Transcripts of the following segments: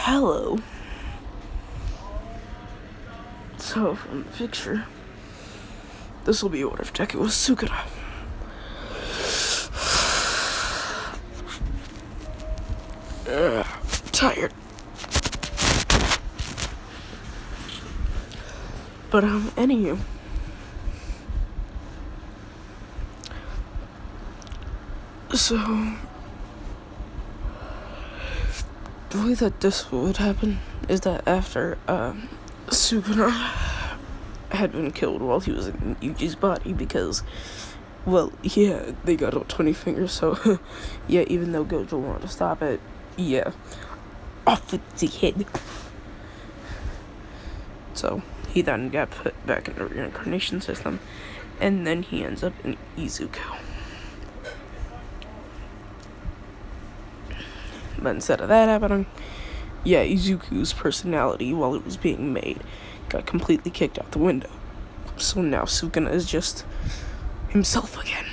hello. So, from the picture, this will be what if Deku was Sukuna. Tired. But, anywho. So, the way that this would happen is that after, Sukuna had been killed while he was in Yuji's body because, well, yeah, they got all 20 fingers, so, yeah, even though Gojo wanted to stop it, yeah, off with the head. So, he then got put back in the reincarnation system, and then he ends up in Izuku. But instead of that happening, yeah, Izuku's personality, while it was being made, got completely kicked out the window. So now Sukuna is just himself again.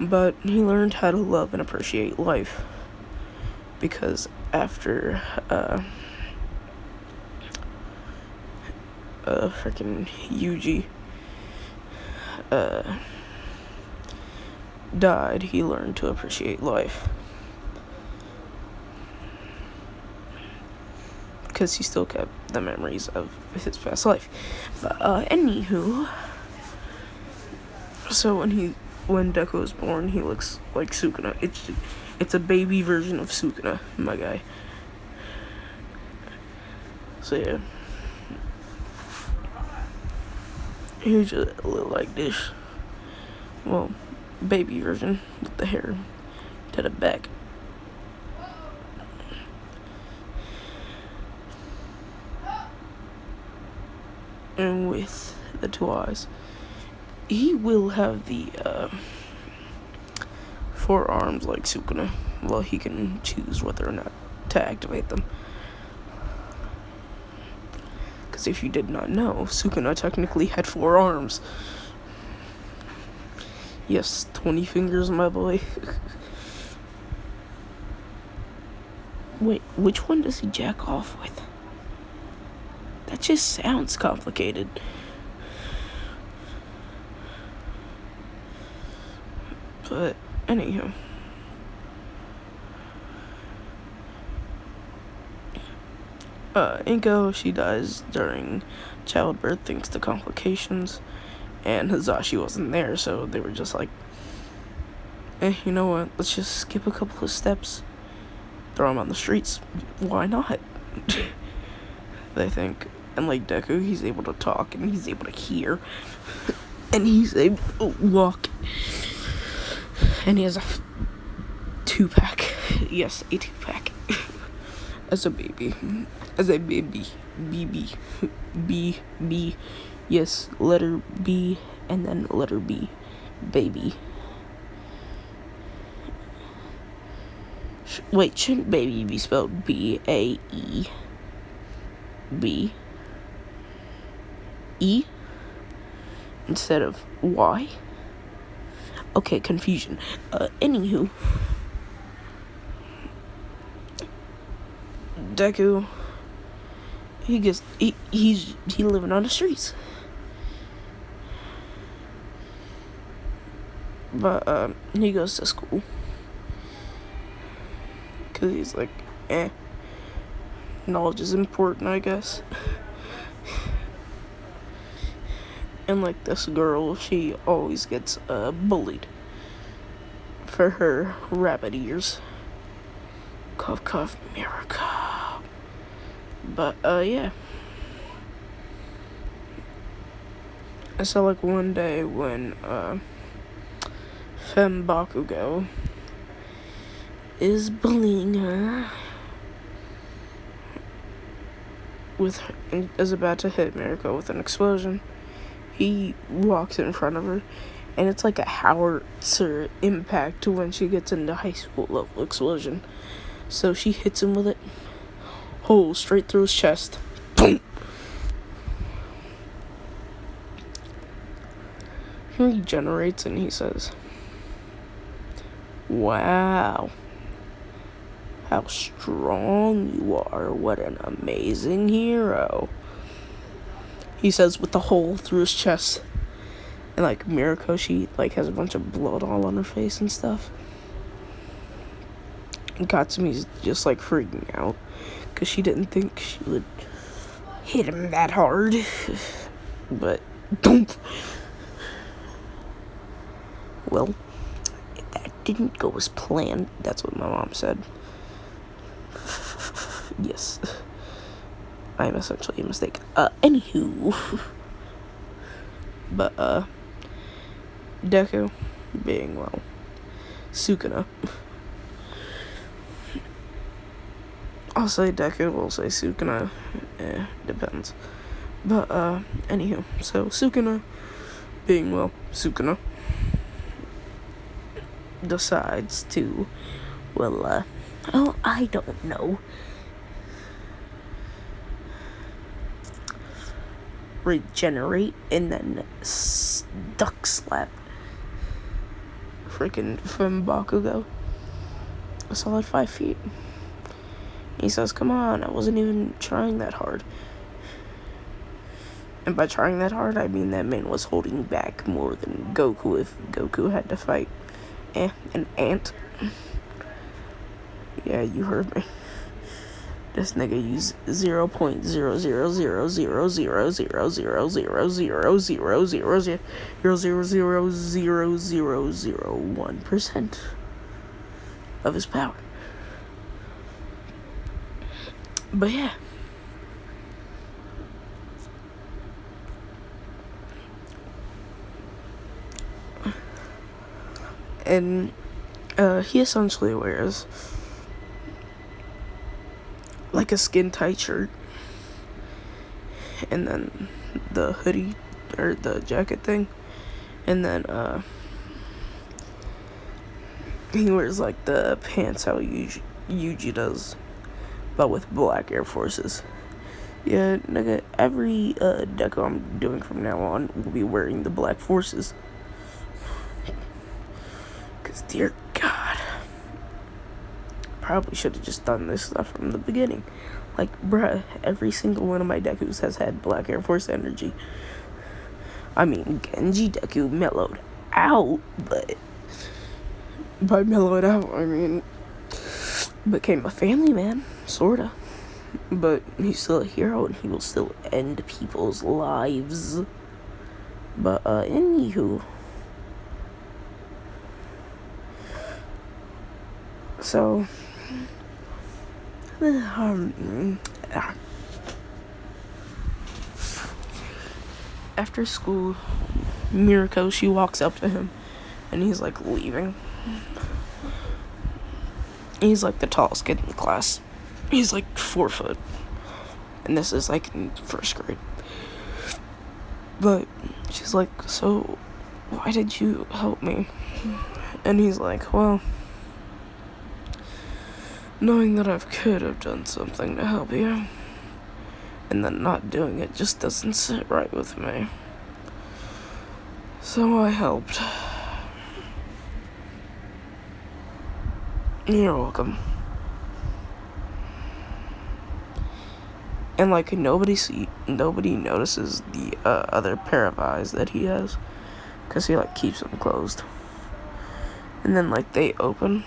But he learned how to love and appreciate life. Because after, freaking Yuji, died, he learned to appreciate life. Because he still kept the memories of his past life. But, anywho, so when Deku was born, he looks like Sukuna. It's a baby version of Sukuna, my guy. So yeah, he just look like this. Well, baby version with the hair to the back. And with the two eyes, he will have the 4 arms like Sukuna. Well, he can choose whether or not to activate them. Because if you did not know, Sukuna technically had 4 arms. Yes, 20 fingers, my boy. Wait, which one does he jack off with? That just sounds complicated. But, anywho. Inko, she dies during childbirth thanks to complications. And Hizashi wasn't there, so they were just like, you know what, let's just skip a couple of steps. Throw him on the streets. Why not? They think. And like Deku, he's able to talk and he's able to hear. And he's able to walk. And he has a 2-pack. Yes, a 2-pack. As a baby. As a baby. BB. B. Yes, letter B and then letter B. Baby. Wait, shouldn't baby be spelled B-A-E? B E instead of Y? Okay, confusion. Anywho, Deku, he's living on the streets. But he goes to school. Cause he's like, knowledge is important, I guess. And like this girl, she always gets bullied for her rabbit ears. Cough, cough, miracle. But yeah. So like one day when Femme Bakugo is bullying her is about to hit Mirko with an explosion. He walks in front of her, and it's like a howitzer impact to when she gets into high school level explosion. So she hits him with it, hole straight through his chest. Boom! He regenerates and he says, "Wow. how strong you are. What an amazing hero. He says with the hole through his chest. And, like, Mirako, she, like, has a bunch of blood all on her face and stuff. And Katsumi's just, like, freaking out. Because she didn't think she would hit him that hard. But, don't. Well, that didn't go as planned. That's what my mom said. Yes. I am essentially a mistake. Anywho. But, Deku being, well, Sukuna. I'll say Deku, we'll say Sukuna. Depends. But, anywho. So, Sukuna being, well, Sukuna decides to, well, I don't know. Regenerate and then duck slap freaking from Bakugo a solid 5 feet. He says, come on, I wasn't even trying that hard. And by trying that hard, I mean that man was holding back more than Goku if Goku had to fight an ant. Yeah, you heard me. This nigga used 0.0000000000000000001% of his power. But yeah. And he essentially wears like a skin tight shirt and then the hoodie or the jacket thing, and then he wears like the pants how Yuji does, but with black Air Forces. Yeah, nigga, every deco I'm doing from now on will be wearing the black forces. Cause dear God, probably should have just done this stuff from the beginning. Like, bruh, every single one of my Dekus has had Black Air Force energy. I mean, Genji Deku mellowed out, but by mellowed out, I mean, became a family man, sorta. But he's still a hero, and he will still end people's lives. But, anywho. So, after school, Mirako, she walks up to him, and he's, like, leaving. He's, like, the tallest kid in the class. He's, like, 4 foot. And this is, like, in 1st grade. But she's like, so, why did you help me? And he's like, well, knowing that I could have done something to help you, and then not doing it just doesn't sit right with me. So I helped. You're welcome. And, like, nobody notices the other pair of eyes that he has, because he, like, keeps them closed. And then, like, they open.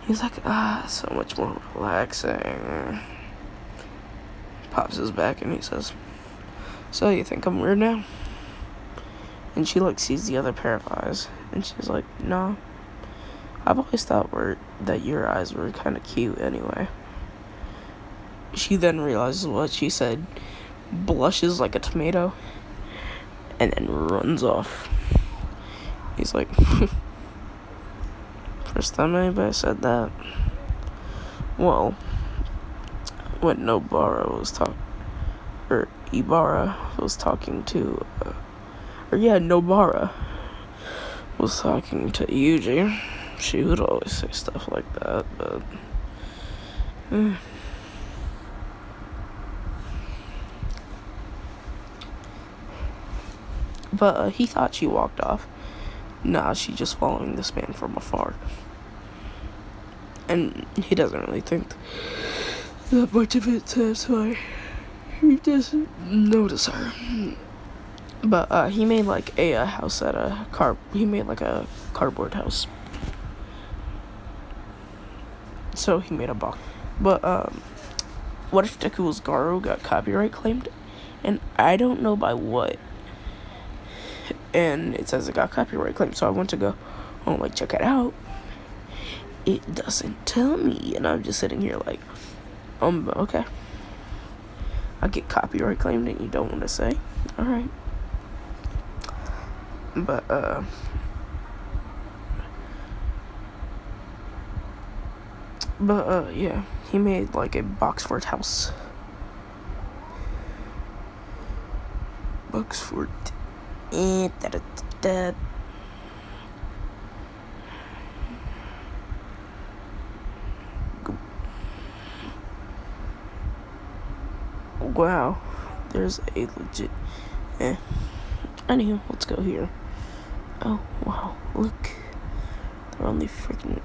He's like, so much more relaxing. Pops his back and he says, so you think I'm weird now? And she, like, sees the other pair of eyes, and she's like, no. I've always thought that your eyes were kind of cute anyway. She then realizes what she said, blushes like a tomato, and then runs off. He's like, first time anybody said that. Well, when Ibarra was talking to Yuji, she would always say stuff like that, but But he thought she walked off. Nah, she just following this man from afar. and he doesn't really think that much of it, so that's why he doesn't notice her. But he made like a house at he made like a cardboard house. So he made a box. But what if Deku's Garo got copyright claimed? And I don't know by what. And it says it got copyright claimed, so I went to go, like, check it out. It doesn't tell me, and I'm just sitting here like, okay. I get copyright claimed and you don't want to say? Alright. But, yeah, he made like a Boxford house. Boxford. Wow, there's a legit. Anywho, let's go here. Oh wow, look, they're only freaking.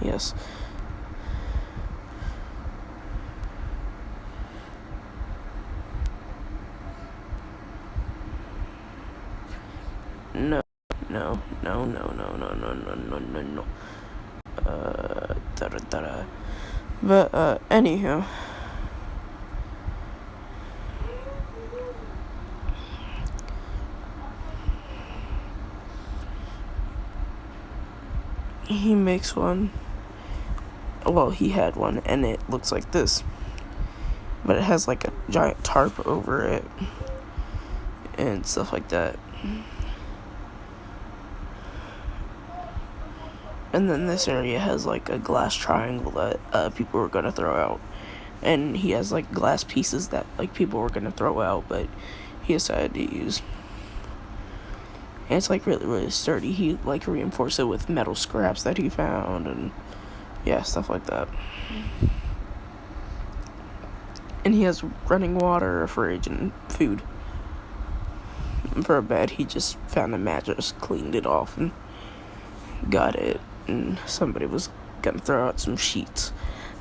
Yes. No. But, anywho. He makes one. Well, he had one, and it looks like this. But it has like a giant tarp over it. And stuff like that. And then this area has like a glass triangle that people were gonna throw out. And he has like glass pieces that like people were gonna throw out, but he decided to use. And it's like really, really sturdy. He like reinforced it with metal scraps that he found, and yeah, stuff like that. And he has running water, a fridge, and food. And for a bed, he just found a mattress, cleaned it off, and got it. And somebody was gonna throw out some sheets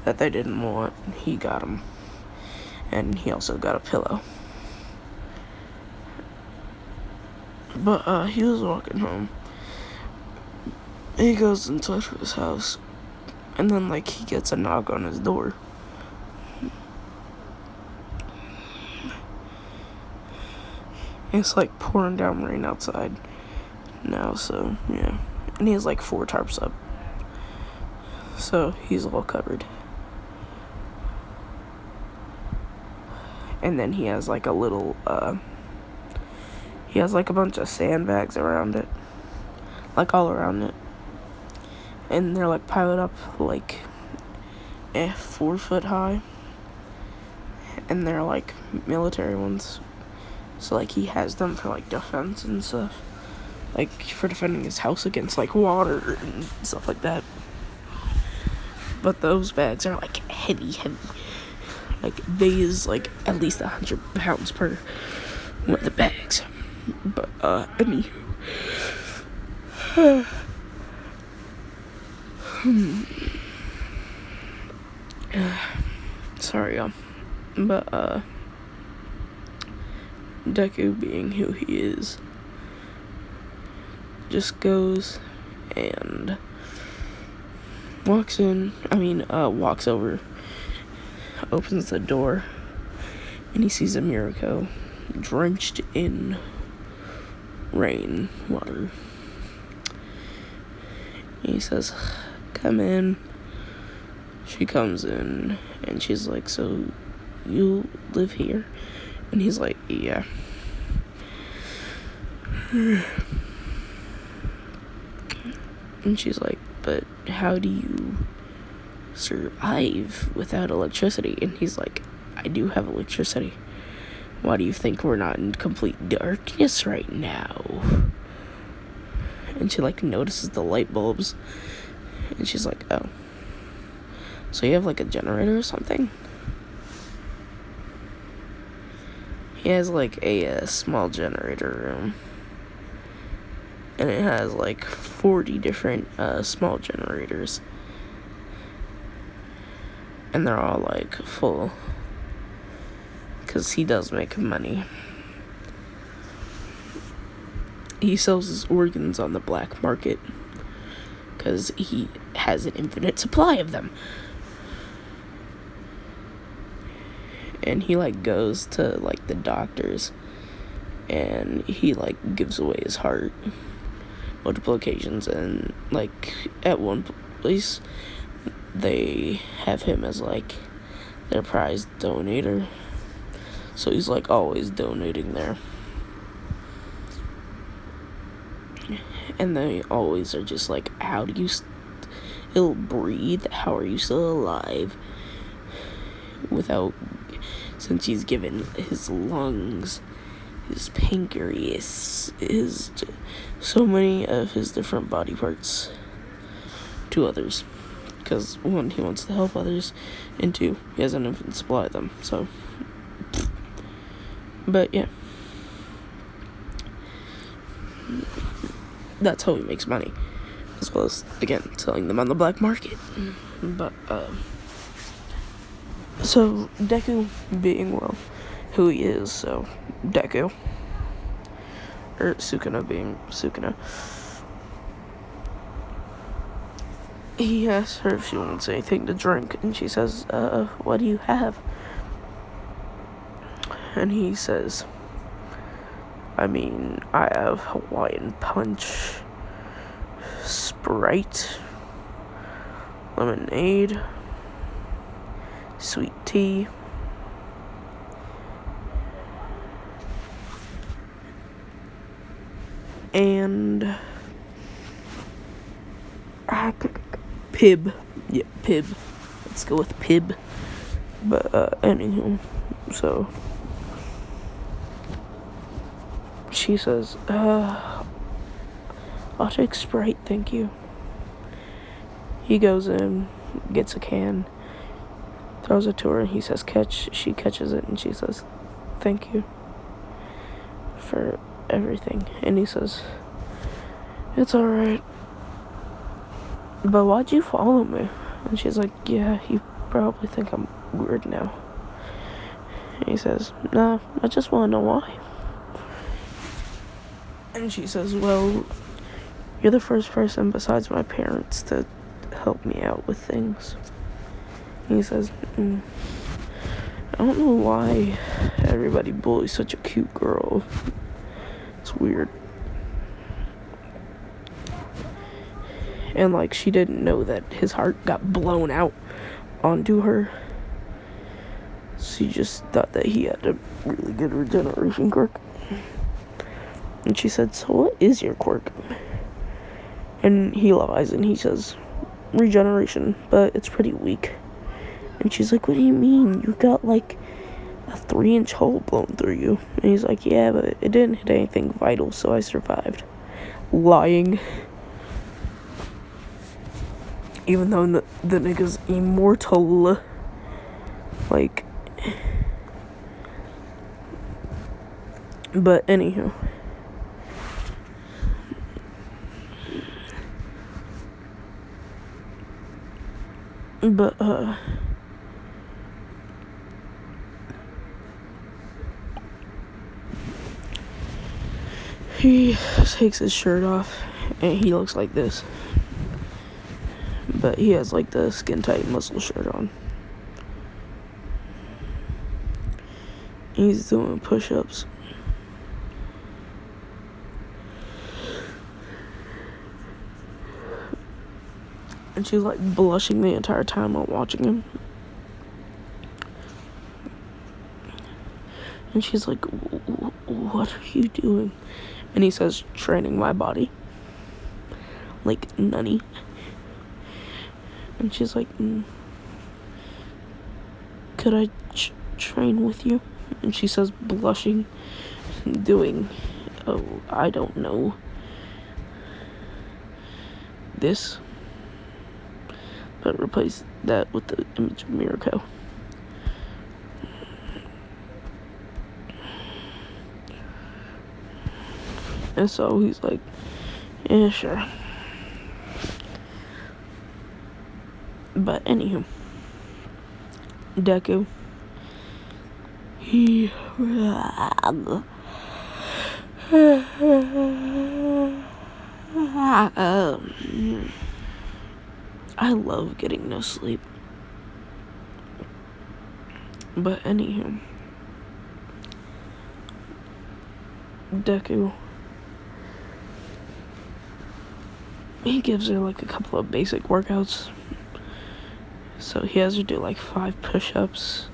that they didn't want. He got them. And he also got a pillow. But he was walking home. He goes inside his house. And then like he gets a knock on his door. It's like pouring down rain outside now, so yeah. And he has like 4 tarps up. So he's all covered. And then he has like a little, he has like a bunch of sandbags around it. Like all around it. And they're like piled up like 4 foot high. And they're like military ones. So like he has them for like defense and stuff. Like for defending his house against like water and stuff like that. But those bags are like heavy. Like weighs like at least 100 pounds per one of the bags. But anywho. Sorry, y'all. But Deku, being who he is, just goes and walks over, opens the door, and he sees a Mirako drenched in rain water. He says, "Come in." She comes in, and she's like, "So, you live here?" And he's like, "Yeah." And she's like, "But how do you survive without electricity?" And he's like, "I do have electricity. Why do you think we're not in complete darkness right now?" And she like notices the light bulbs, and she's like, "Oh, so you have like a generator or something?" He has like a small generator room, and it has like 40 different small generators, and they're all like full, because he does make money. He sells his organs on the black market because he has an infinite supply of them. And he like goes to like the doctors, and he like gives away his heart multiple occasions, and like at one place they have him as like their prize donator, so he's like always donating there. And they always are just like, how do you still breathe? How are you still alive? Since he's given his lungs, his pancreas, so many of his different body parts to others. Because one, he wants to help others, and two, he has an infinite supply of them. So, but yeah. That's how he makes money, as well as, again, selling them on the black market. But, so, Deku being, well, who he is, so, Deku, or Sukuna being Sukuna, he asks her if she wants anything to drink, and she says, what do you have? And he says, I have Hawaiian Punch, Sprite, lemonade, sweet tea, and Pib. Yeah, Pib. Let's go with Pib. But, anywho, so she says, I'll take Sprite, thank you. He goes in, gets a can, throws it to her, and he says, catch. She catches it, and she says, thank you for everything. And he says, it's alright, but why'd you follow me? And she's like, yeah, you probably think I'm weird now. And he says, nah, I just want to know why. And she says, well, you're the first person besides my parents to help me out with things. And he says, I don't know why everybody bullies such a cute girl. It's weird. And, like, she didn't know that his heart got blown out onto her. She just thought that he had a really good regeneration quirk. And she said, so what is your quirk? And he lies and he says, regeneration, but it's pretty weak. And she's like, what do you mean? You got like a 3-inch hole blown through you. And he's like, yeah, but it didn't hit anything vital, so I survived. Lying. Even though the nigga's immortal. Like. But anywho. But, he takes his shirt off, and he looks like this. But he has, like, the skin-tight muscle shirt on. He's doing push-ups. And she's, like, blushing the entire time while watching him. And she's like, what are you doing? And he says, training my body. Like, nunny. And she's like, could I train with you? And she says, blushing, doing, I don't know, this. But replace that with the image of Mirko. And so he's like, Yeah, sure. But anywho, Deku, he I love getting no sleep. But anywho, Deku, he gives her like a couple of basic workouts. So he has her do like 5 push-ups,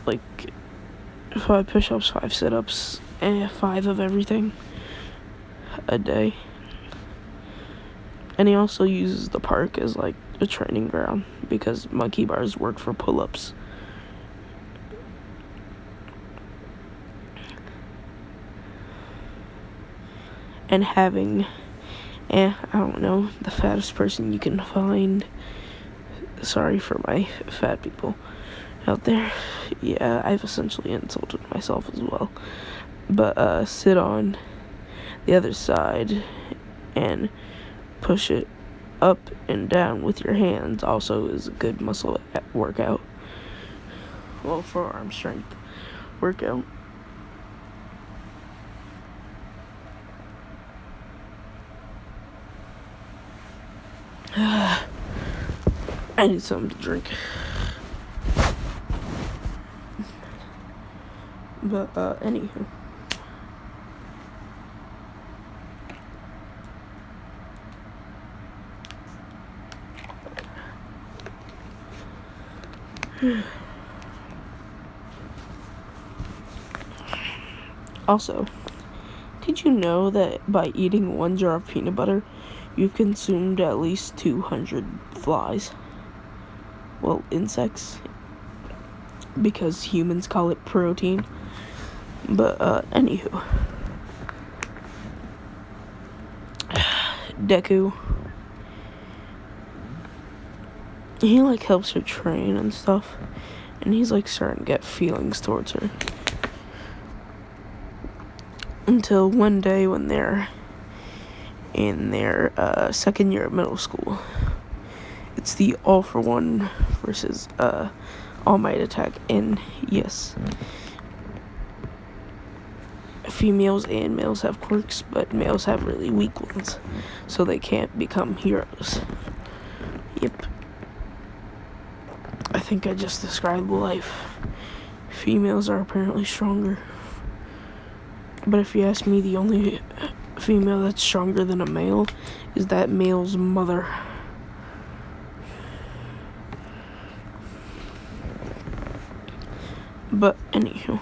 like 5 push-ups, 5 sit-ups, and 5 of everything a day. And he also uses the park as like a training ground because monkey bars work for pull-ups. And having, I don't know, the fattest person you can find. Sorry for my fat people out there. Yeah, I've essentially insulted myself as well. But sit on the other side and push it up and down with your hands also is a good muscle workout. Well, forearm strength workout. I need something to drink. But anywho, also, did you know that by eating 1 jar of peanut butter, you've consumed at least 200 flies? Well, insects, because humans call it protein. But anywho, Deku, he like helps her train and stuff, and he's like starting to get feelings towards her. Until one day when they're in their second year of middle school, it's the All for One versus All Might attack, and yes, females and males have quirks, but males have really weak ones, so they can't become heroes. Yep. I think I just described life. Females are apparently stronger. But if you ask me, the only female that's stronger than a male is that male's mother. But anywho,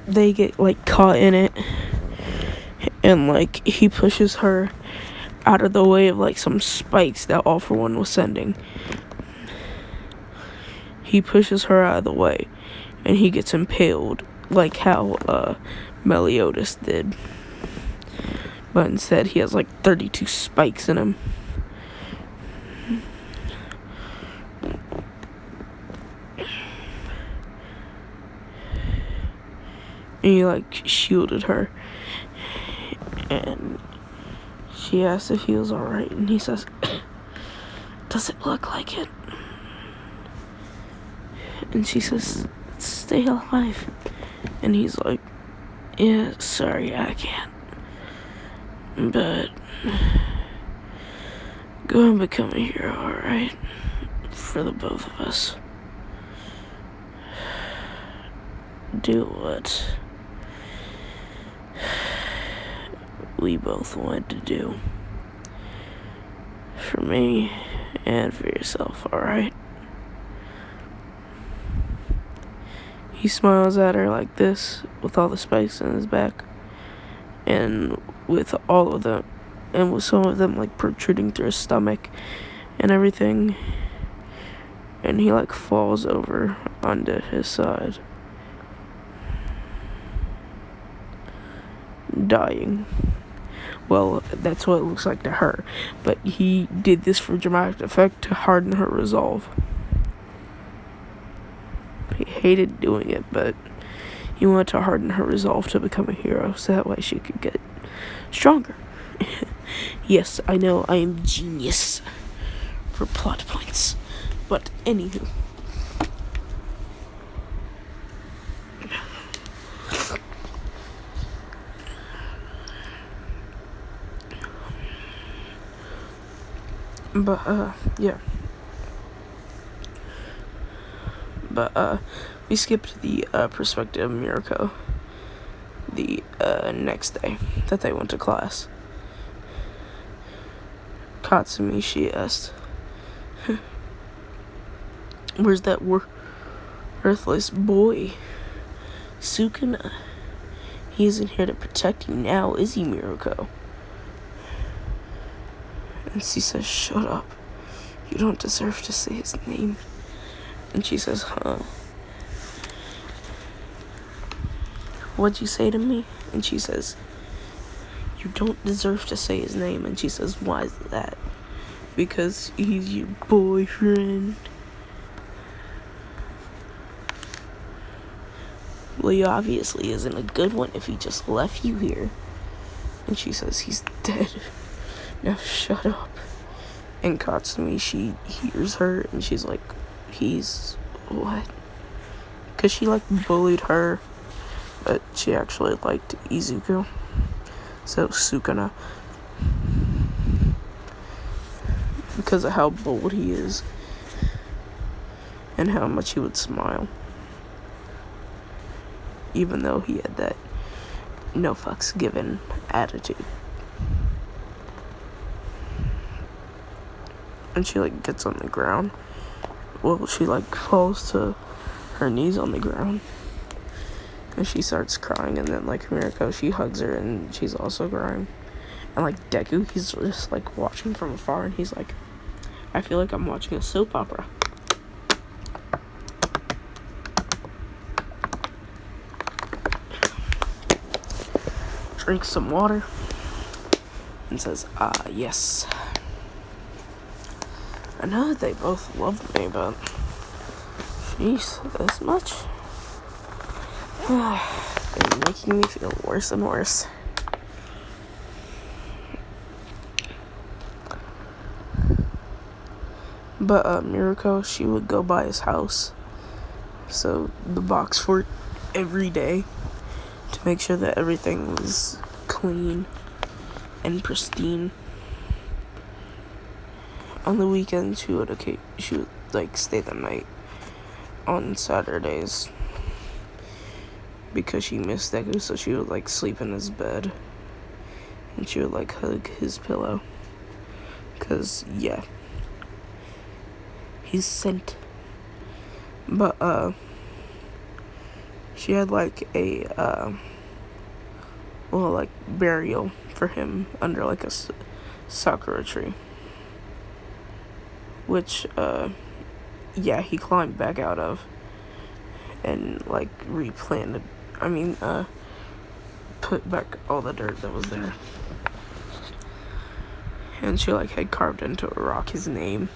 they get like caught in it, and like he pushes her out of the way of like some spikes that All for One was sending. He pushes her out of the way, and he gets impaled like how Meliodas did. But instead, he has like 32 spikes in him. And he like shielded her, and she asked if he was alright, and he says, "Does it look like it?" And she says, "Stay alive." And he's like, "Yeah, sorry, I can't. But go and become a hero, alright? For the both of us. Do what we both wanted to do. For me and for yourself, alright?" He smiles at her like this, with all the spikes in his back, and with all of them, and with some of them like protruding through his stomach and everything, and he like falls over onto his side, dying. Well, that's what it looks like to her, but he did this for dramatic effect to harden her resolve. He hated doing it, but He wanted to harden her resolve to become a hero, so that way she could get stronger. Yes, I know, I am genius for plot points. But anywho. But, yeah. But, we skipped the, perspective of Mirko the, next day that they went to class. Katsumi, she asked, where's that worthless boy, Sukuna? He isn't here to protect you now, is he, Mirko? And she says, shut up. You don't deserve to say his name. And she says, huh? What'd you say to me? And she says, you don't deserve to say his name. And she says, why is that? Because he's your boyfriend. Well, he obviously isn't a good one if he just left you here. And she says, he's dead. Now shut up. And Katsumi, she hears her and she's like, he's what? Because she like bullied her, but she actually liked Izuku. So Sukuna. Because of how bold he is. And how much he would smile. Even though he had that no fucks given attitude. And she like gets on the ground. Well, she like falls to her knees on the ground. And she starts crying, and then like Mirko, she hugs her and she's also crying. And like Deku, he's just like watching from afar and he's like, I feel like I'm watching a soap opera. Drinks some water and says, yes. I know that they both love me, but jeez, this much? They're making me feel worse and worse. But Mirko, she would go by his house, so the box fort, every day to make sure that everything was clean and pristine. On the weekends, she would like stay the night on Saturdays because she missed Deku, so she would like sleep in his bed and she would like hug his pillow. Cause yeah, he's sent. But she had like a burial for him under like a sakura tree, which yeah, he climbed back out of and like replanted. Put back all the dirt that was there. And she like had carved into a rock his name.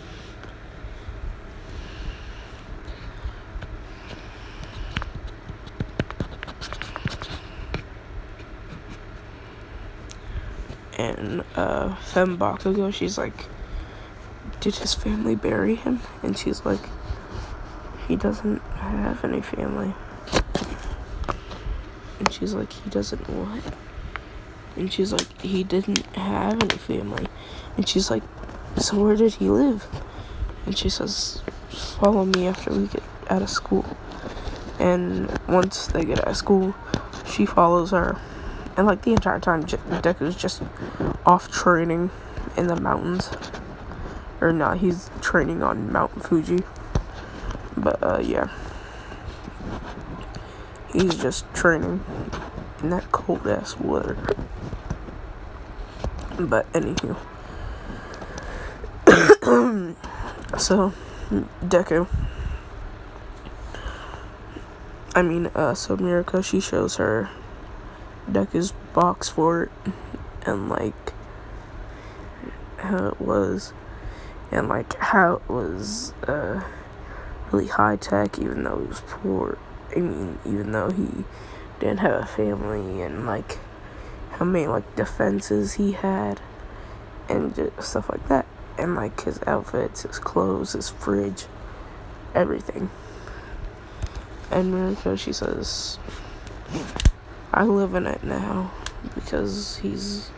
And Femme Bakugo, she's like, did his family bury him? And she's like, he doesn't have any family. And she's like, he doesn't what? And she's like, he didn't have any family. And she's like, so where did he live? And she says, follow me after we get out of school. And once they get out of school, she follows her. And like the entire time, Deku's just off training in the mountains. Or not, he's training on Mount Fuji. But yeah. He's just training in that cold ass weather. But anywho. So Deku. So Mirko, she shows her Deku's box fort and like how it was, and like how it was really high tech, even though he was poor. Even though he didn't have a family, and like how many like defenses he had, and just stuff like that, and like his outfits, his clothes, his fridge, everything. And Mirko, she says, I live in it now because he's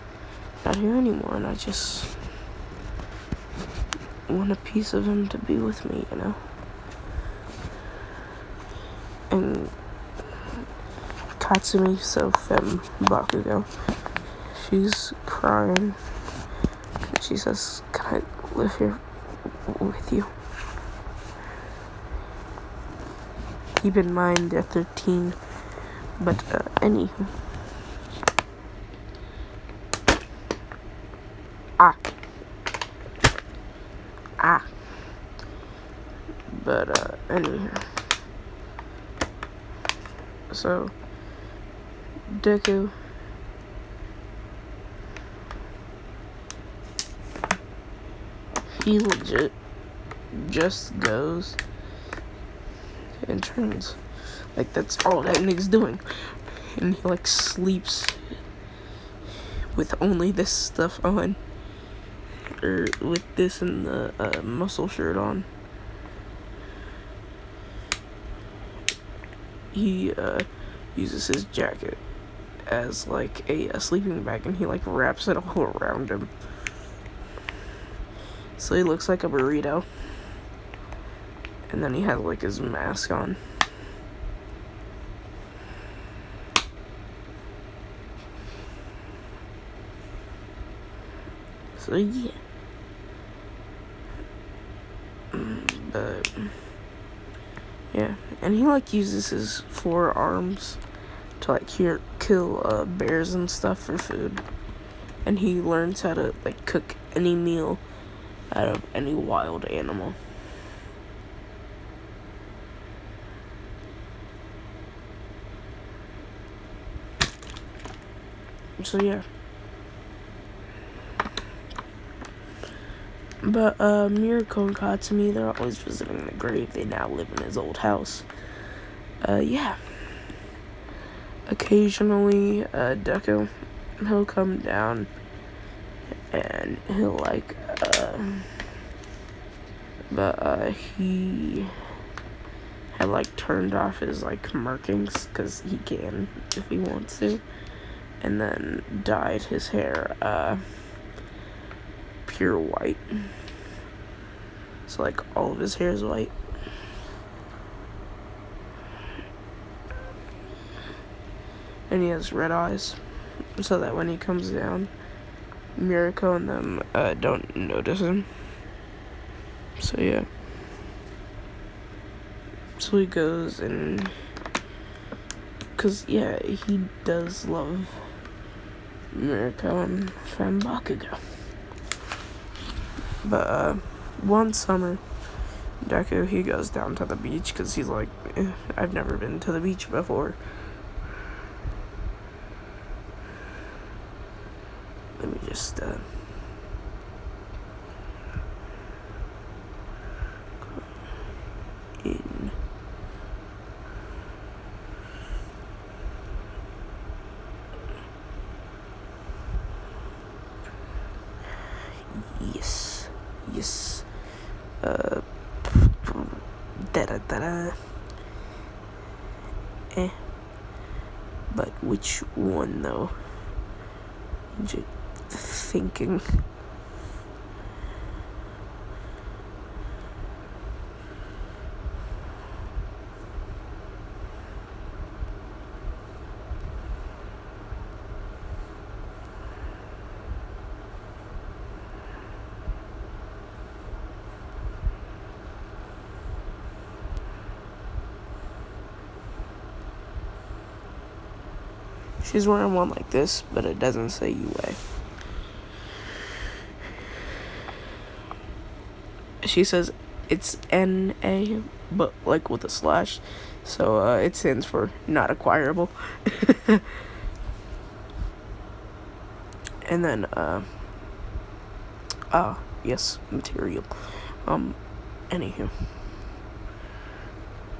not here anymore, and I just want a piece of him to be with me, you know? And Katsumi, so femme Bakugo, she's crying. She says, can I live here with you? Keep in mind they're 13, but anywho. But anywho. So, Deku, he legit just goes and trains. Like, that's all that nigga's doing. And he, like, sleeps with only this stuff on. Or with this and the muscle shirt on. He uses his jacket as like a sleeping bag, and he like wraps it all around him, so he looks like a burrito. And then he has like his mask on. So yeah. But yeah, and he like uses his forearms to like kill bears and stuff for food, and he learns how to like cook any meal out of any wild animal. So yeah. But Mirko and Katsumi, they're always visiting the grave. They now live in his old house. Yeah. Occasionally, Deku, he'll come down and he'll like, he had like turned off his like markings because he can if he wants to, and then dyed his hair pure white. So like all of his hair is white. And he has red eyes, so that when he comes down, Mirko and them don't notice him. So yeah. So he goes and, cause yeah, he does love Mirko and femme Bakugo. But one summer, Deku, he goes down to the beach because he's like, I've never been to the beach before. Let me just in. Yes. But which one though? Just thinking. She's wearing one like this, but it doesn't say UA. She says it's NA, but like with a slash, so it stands for not acquirable. And then yes, material. Anywho,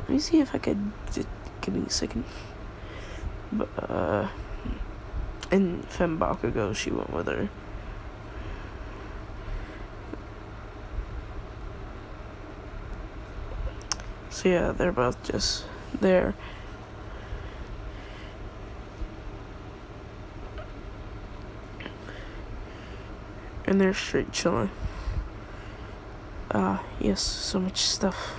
let me see if I could just give me a second. But, in Fembakugo, she went with her. So yeah, they're both just there. And they're straight chilling. Yes, so much stuff.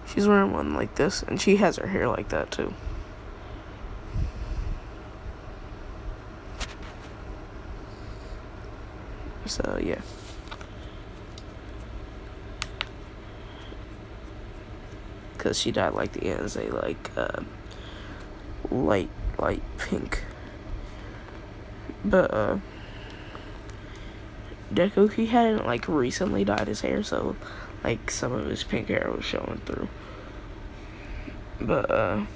She's wearing one like this, and she has her hair like that too. So yeah. Cause she dyed like the Anze, like light pink. But Deku, he hadn't like recently dyed his hair, so like some of his pink hair was showing through. But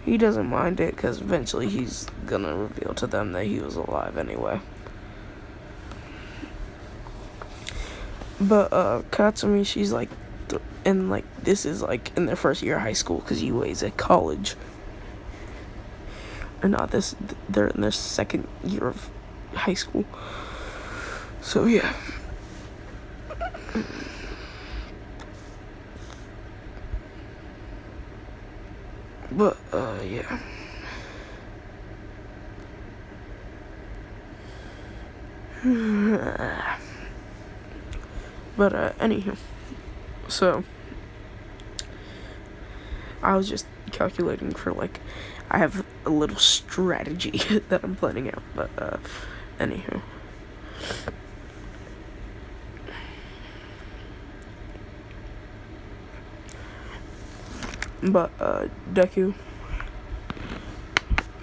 he doesn't mind it, because eventually he's gonna reveal to them that he was alive anyway. But Katsumi, she's like, and like this is like in their first year of high school, because Yue's at college. Or not this, they're in their second year of high school. So yeah. But yeah. But anywho, so I was just calculating for like, I have a little strategy that I'm planning out. But anywho. But Deku,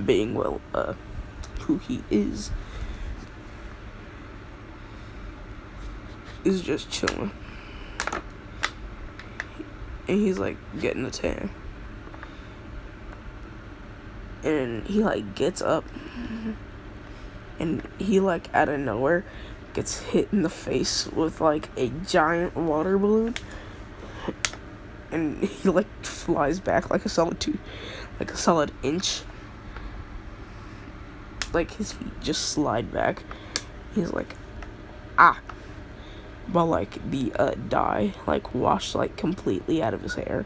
being who he is just chilling, and he's like getting a tan, and he like gets up, and he like out of nowhere gets hit in the face with like a giant water balloon, and he like flies back like a solid inch. Like his feet just slide back. He's like, ah. But like the dye like washed like completely out of his hair,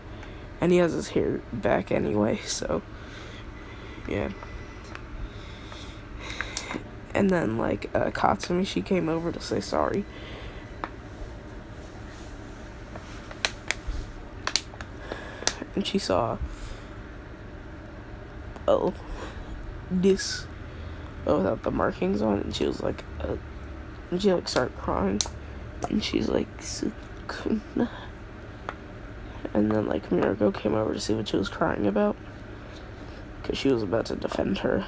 and he has his hair back anyway. So yeah. And then like Katsumi, she came over to say sorry. And she saw this without the markings on it, and she was like and she like started crying, and she's like, sukuna. And then like Mirko came over to see what she was crying about, because she was about to defend her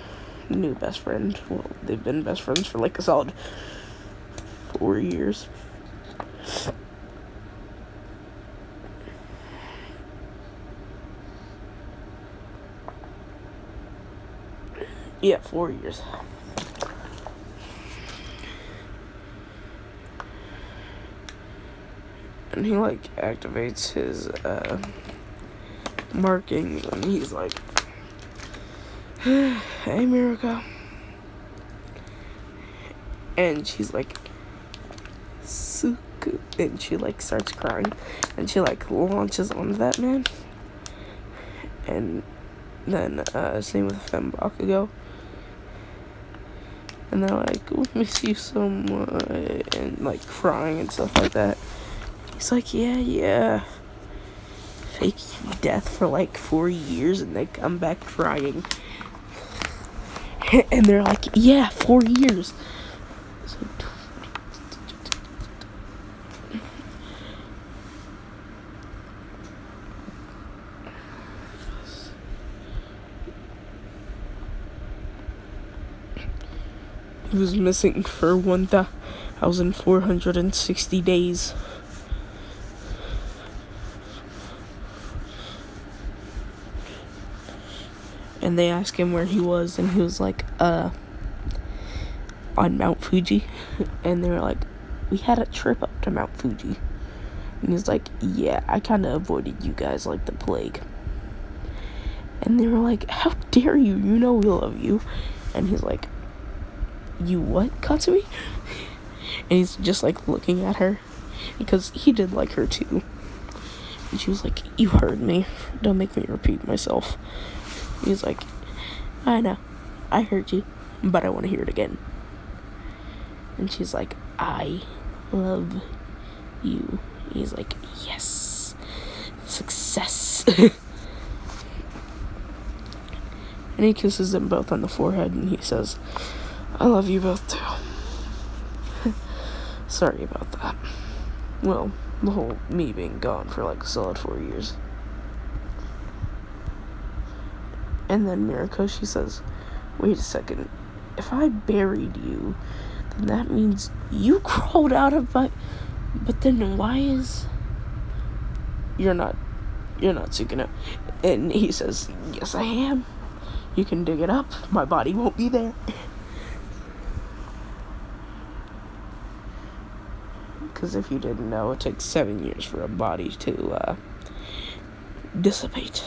new best friend. Well, they've been best friends for like a solid 4 years. Yeah, 4 years. And he like activates his markings, and he's like, hey Mirko. And she's like, Suku. And she like starts crying, and she like launches onto that man. And then same with Fembakugo. And they're like, we miss you so much, and like crying and stuff like that. He's like, yeah. Fake death for like 4 years, and they come back crying. And they're like, yeah, 4 years. So, he was missing for 1,460 days. and they asked him where he was, and he was like, on Mount Fuji. And they were like, we had a trip up to Mount Fuji. And he's like, yeah, I kind of avoided you guys like the plague. And they were like, how dare you? You know we love you. And he's like, you what, Katsumi? And he's just like looking at her, because he did like her too. And she was like, you heard me. Don't make me repeat myself. He's like, I know. I heard you, but I want to hear it again. And she's like, I love you. He's like, yes. Success. And he kisses them both on the forehead, and he says, I love you both too. Sorry about that. Well, the whole me being gone for like a solid 4 years. And then Mirako, she says, wait a second. If I buried you, then that means you crawled out of my... But then why is... You're not Sukuna. And he says, yes I am. You can dig it up. My body won't be there. Because if you didn't know, it takes 7 years for a body to dissipate.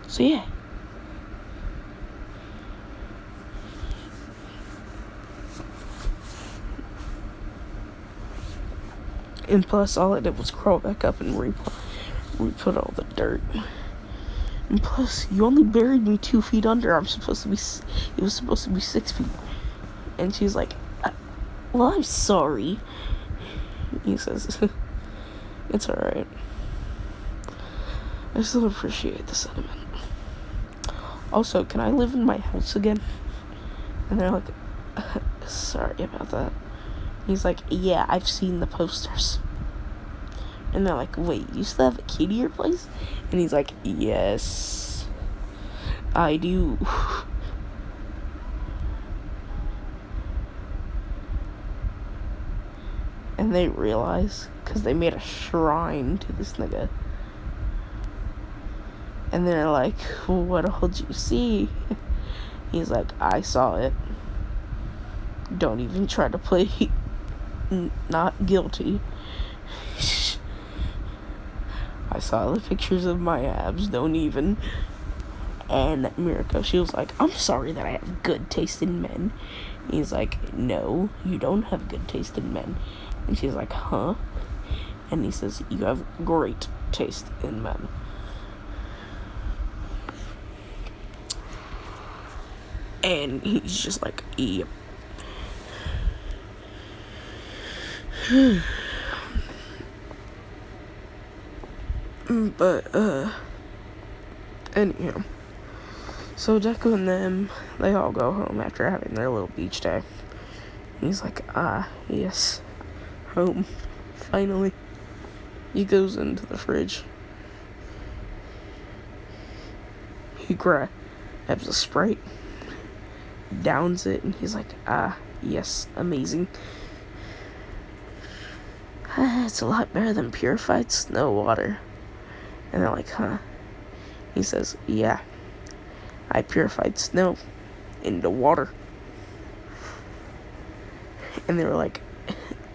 So yeah. And plus, all I did was crawl back up and re-put all the dirt. And plus, you only buried me 2 feet under. It was supposed to be 6 feet. And she's like, well, I'm sorry. He says, it's alright. I still appreciate the sentiment. Also, can I live in my house again? And they're like, sorry about that. He's like, yeah, I've seen the posters. And they're like, wait, you still have a key to your place? And he's like, yes, I do. And they realize, because they made a shrine to this nigga. And they're like, what all did you see? He's like, I saw it. Don't even try to play not guilty. I saw the pictures of my abs, don't even. And Mirako, she was like, I'm sorry that I have good taste in men. He's like, no, you don't have good taste in men. And she's like, huh? And he says, you have great taste in men. And he's just like, yep. But, anyhow. So Deku and them, they all go home after having their little beach day. He's like, yes, home, finally. He goes into the fridge. He grabs a Sprite, downs it, and he's like, yes, amazing. It's a lot better than purified snow water. And they're like, huh? He says, yeah, I purified snow into water. And they were like,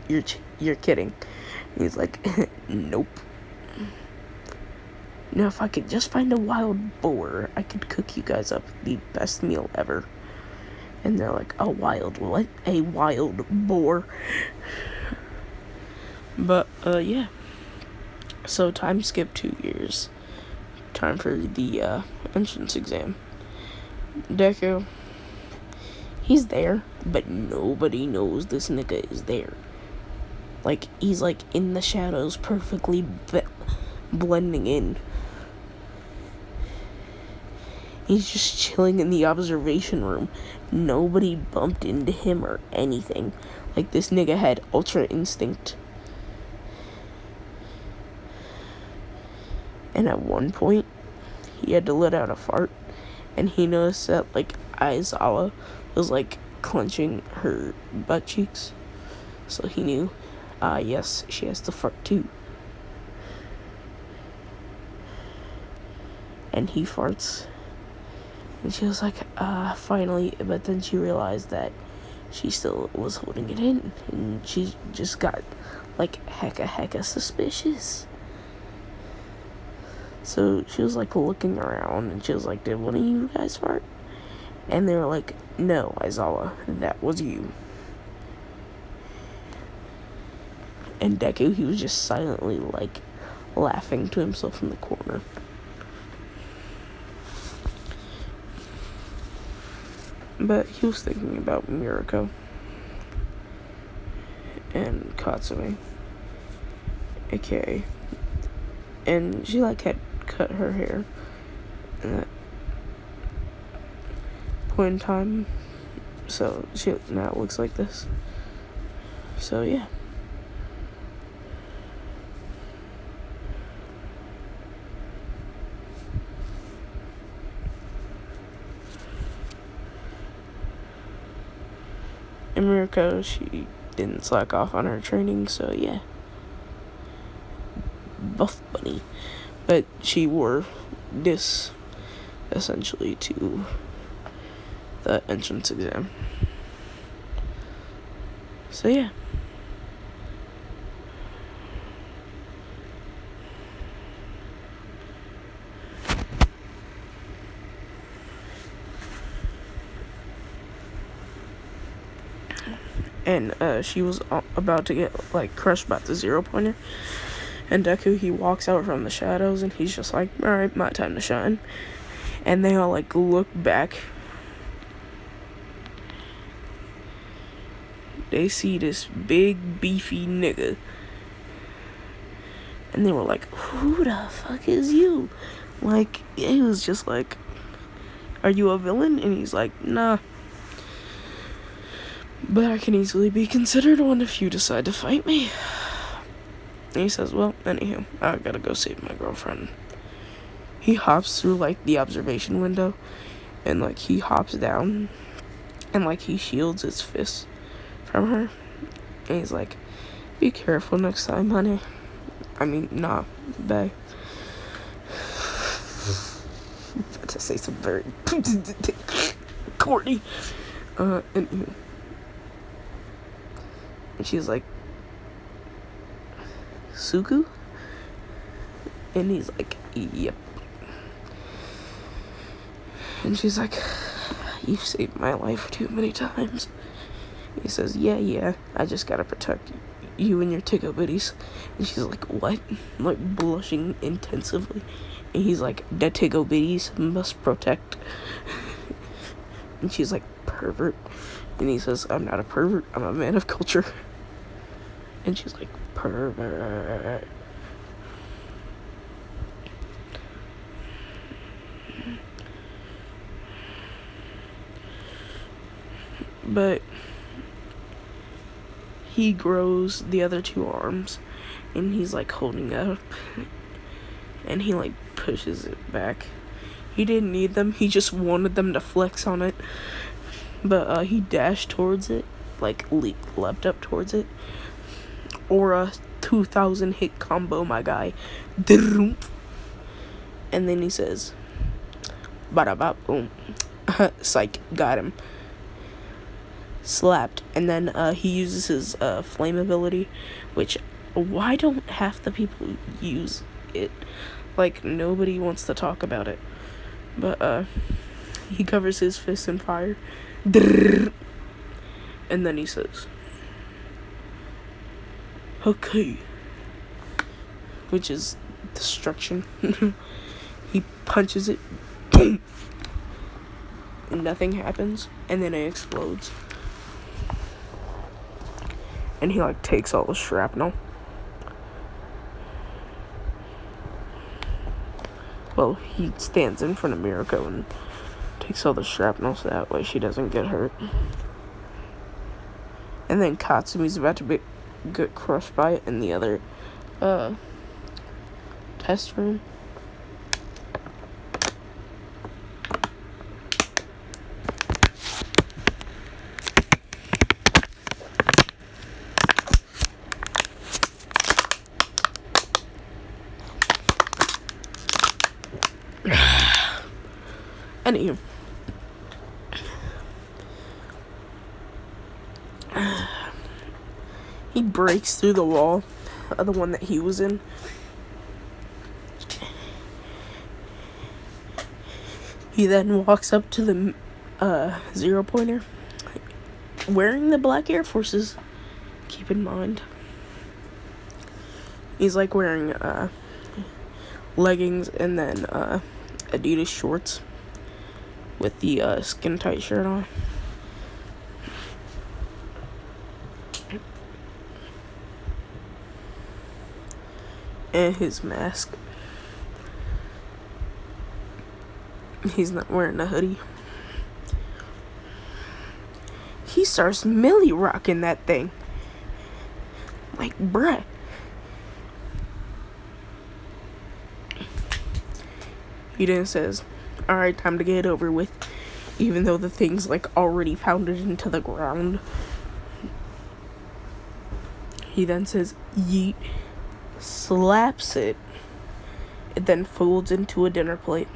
you're kidding. And he's like, nope. Now, if I could just find a wild boar, I could cook you guys up the best meal ever. And they're like, a wild what? A wild boar. But, yeah. So, time skip 2 years. Time for the, entrance exam. Deku, he's there, but nobody knows this nigga is there. Like, he's, like, in the shadows, perfectly blending in. He's just chilling in the observation room. Nobody bumped into him or anything. Like, this nigga had ultra instinct. And at one point, he had to let out a fart. And he noticed that, like, Aizawa was, like, clenching her butt cheeks. So he knew, yes, she has to fart too. and he farts. And she was like, finally, but then she realized that she still was holding it in, and she just got, like, hecka suspicious. So she was, like, looking around, and she was like, did one of you guys fart? And they were like, no, Aizawa, that was you. And Deku, he was just silently, like, laughing to himself in the corner. But he was thinking about Mirako and Katsume, aka, and she, like, had cut her hair in that point in time, so she now looks like this. So yeah. And Mirako, she didn't slack off on her training, so yeah. Buff bunny. But she wore this, essentially, to the entrance exam. So yeah. And she was about to get, like, crushed by the 0-pointer. And Deku, he walks out from the shadows, and he's just like, alright, my time to shine. And they all, like, look back. They see this big, beefy nigga. And they were like, who the fuck is you? Like, it was just like, are you a villain? And he's like, nah. But I can easily be considered one if you decide to fight me. And he says, well, anywho, I gotta go save my girlfriend. He hops through, like, the observation window, and, like, he hops down, and, like, he shields his fist from her. And he's like, be careful next time, honey. I mean, nah, bae. About to say some very corny. And she's like, Suku? And he's like, yep. And she's like, you've saved my life too many times. He says, yeah, I just gotta protect you and your Tico bitties. And she's like, what? Like, blushing intensively. And he's like, the Tico bitties must protect. And she's like, pervert. And he says, I'm not a pervert, I'm a man of culture. And she's like, pervert. But he grows the other two arms, and he's like holding up, and he like pushes it back. He didn't need them, he just wanted them to flex on it. But he dashed towards it, like leapt up towards it. Or a 2,000 hit combo, my guy. And then he says, bada bop boom. Psych, got him. Slapped. And then he uses his flame ability, which, why don't half the people use it? Like, nobody wants to talk about it. But he covers his fist in fire. And then he says, okay, which is destruction. He punches it, boom, and nothing happens, and then it explodes. And he like takes all the shrapnel. Well, he stands in front of Mirako and takes all the shrapnel so that way she doesn't get hurt. And then Katsumi's about to get crushed by it in the other test room. Anywho. He breaks through the wall, the one that he was in. He then walks up to the 0-pointer, wearing the black Air Forces. Keep in mind, he's like wearing leggings and then Adidas shorts with the skin tight shirt on. And his mask. He's not wearing a hoodie. He starts milli rocking that thing. Like, bruh. He then says, alright, time to get it over with. Even though the thing's like already pounded into the ground. He then says, yeet. Slaps it. It then folds into a dinner plate.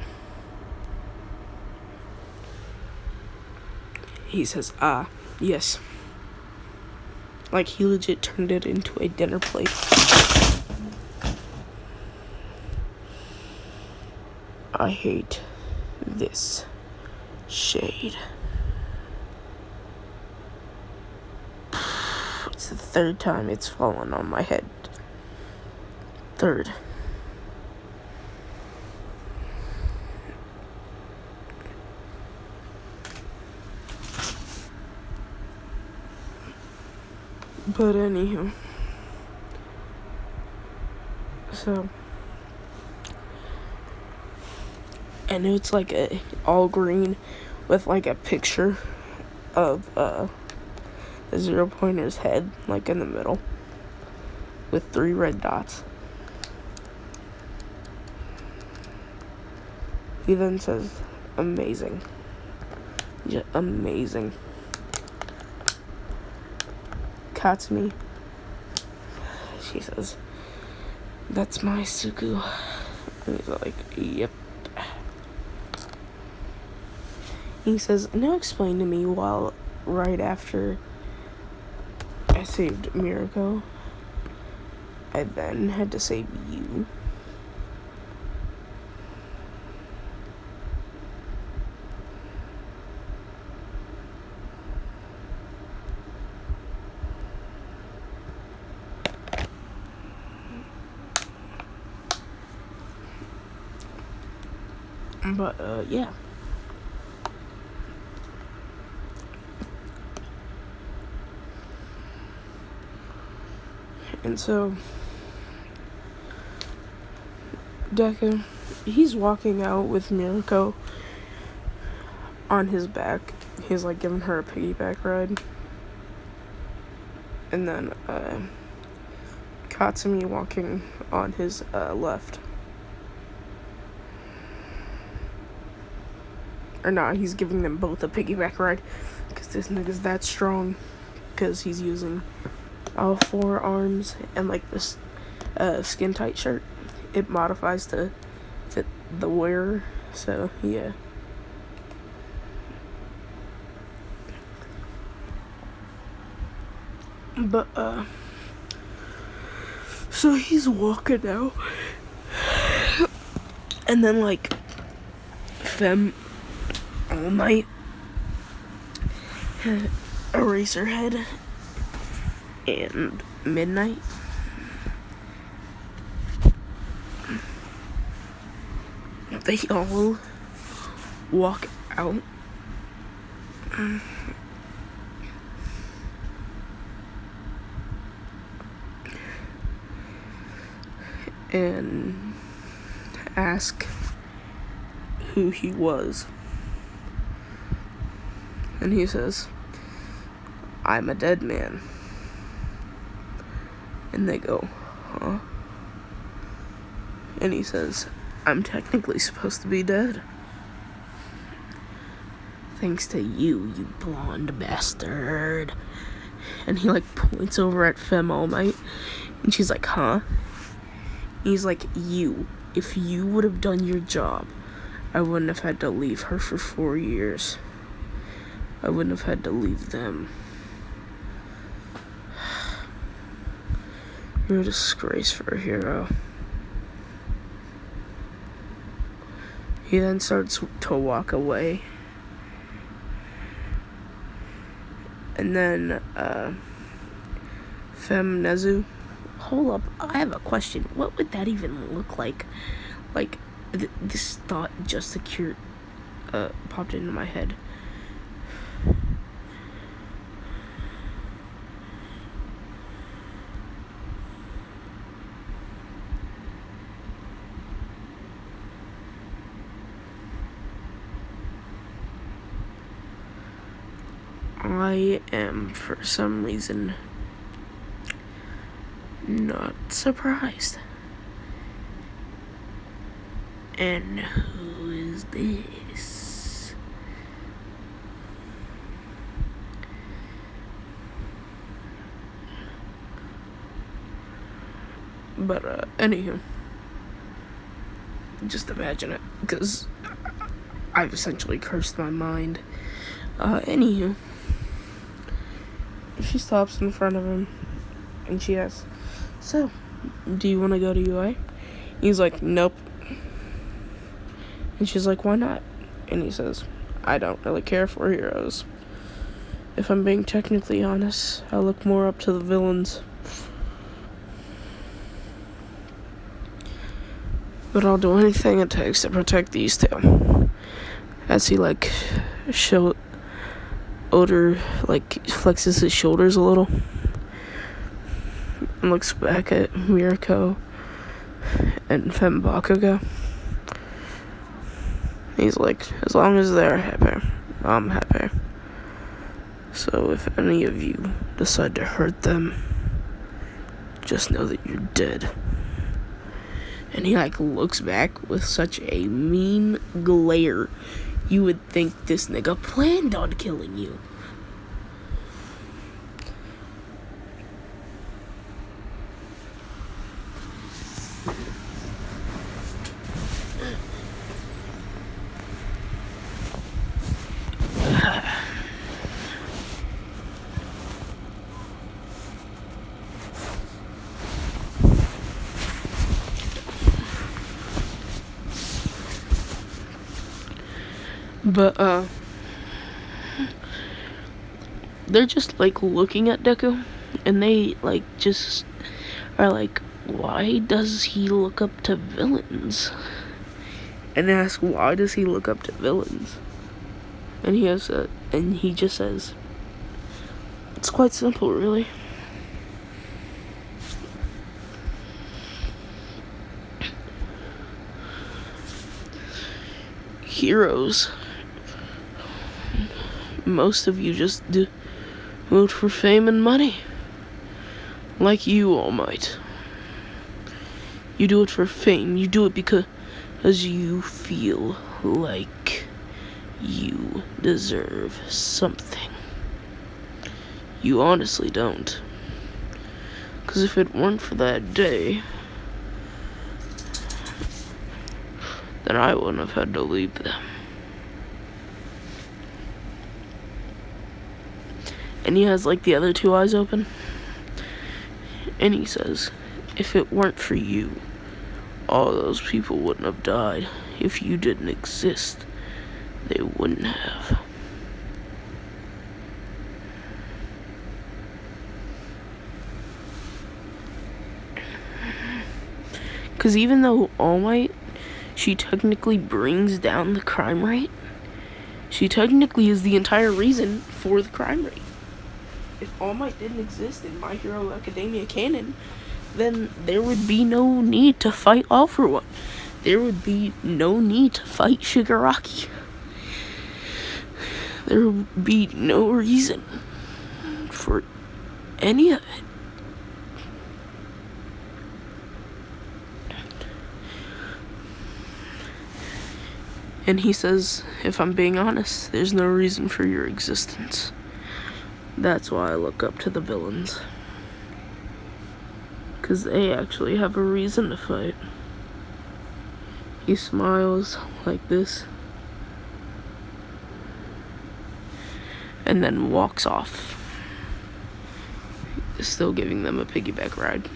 He says, yes. Like, he legit turned it into a dinner plate. I hate this shade. It's the third time it's fallen on my head. Third. But anywho. So. And it's like a all green with like a picture of the 0-pointer's head, like in the middle. With 3 red dots. He then says, amazing. Yeah, amazing. Katsumi. She says, that's my suku. And he's like, yep. He says, now explain to me while right after I saved Mirako, I then had to save you. But, yeah. And so, Deku, he's walking out with Mirako on his back. He's like giving her a piggyback ride. And then, Katsumi walking on his left. Or not, he's giving them both a piggyback ride. Because this nigga's that strong. Because he's using all 4 arms and like this skin tight shirt. It modifies to fit the wearer. So, yeah. But, so he's walking out. And then, like, Femme All Might, Eraserhead, and Midnight. They all walk out. And ask who he was. And he says, I'm a dead man. And they go, huh? And he says, I'm technically supposed to be dead. Thanks to you, you blonde bastard. And he like points over at Femme All Might. And she's like, huh? And he's like, you. If you would have done your job, I wouldn't have had to leave her for 4 years. I wouldn't have had to leave them. You're a disgrace for a hero. He then starts to walk away. And then, Femnezu. Hold up, I have a question. What would that even look like? Like, this thought just popped into my head. I am, for some reason, not surprised. And who is this? But, anywho. Just imagine it, because I've essentially cursed my mind. Anywho. She stops in front of him, and she asks, "So, do you want to go to UA?" He's like, "Nope." And she's like, "Why not?" And he says, "I don't really care for heroes. If I'm being technically honest, I look more up to the villains. But I'll do anything it takes to protect these two." As he, flexes his shoulders a little and looks back at Mirko and Fembakugo. He's like, "As long as they're happy, I'm happy. So if any of you decide to hurt them, just know that you're dead." And he looks back with such a mean glare. You would think this nigga planned on killing you. But, they're just, looking at Deku, and they, just are like, "Why does he look up to villains?" And they ask, "Why does he look up to villains?" And he just says, "It's quite simple, really. Heroes. Most of you just do it for fame and money. Like you, All Might. You do it for fame. You do it because you feel like you deserve something. You honestly don't. Because if it weren't for that day, then I wouldn't have had to leave them." And he has the other two eyes open. And he says, "If it weren't for you, all those people wouldn't have died. If you didn't exist, they wouldn't have." Because even though All Might, she technically brings down the crime rate, she technically is the entire reason for the crime rate. If All Might didn't exist in My Hero Academia canon, then there would be no need to fight All For One. There would be no need to fight Shigaraki. There would be no reason for any of it. And he says, "If I'm being honest, there's no reason for your existence. That's why I look up to the villains. Because they actually have a reason to fight." He smiles like this and then walks off, still giving them a piggyback ride.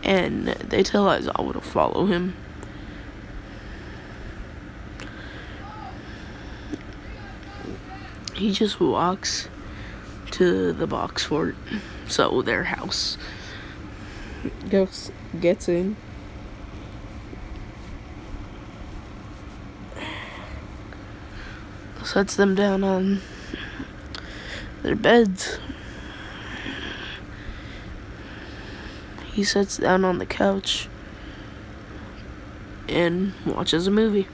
And they tell Aizawa to follow him. He just walks to the box fort, so their house. Gets in. Sets them down on their beds. He sits down on the couch and watches a movie.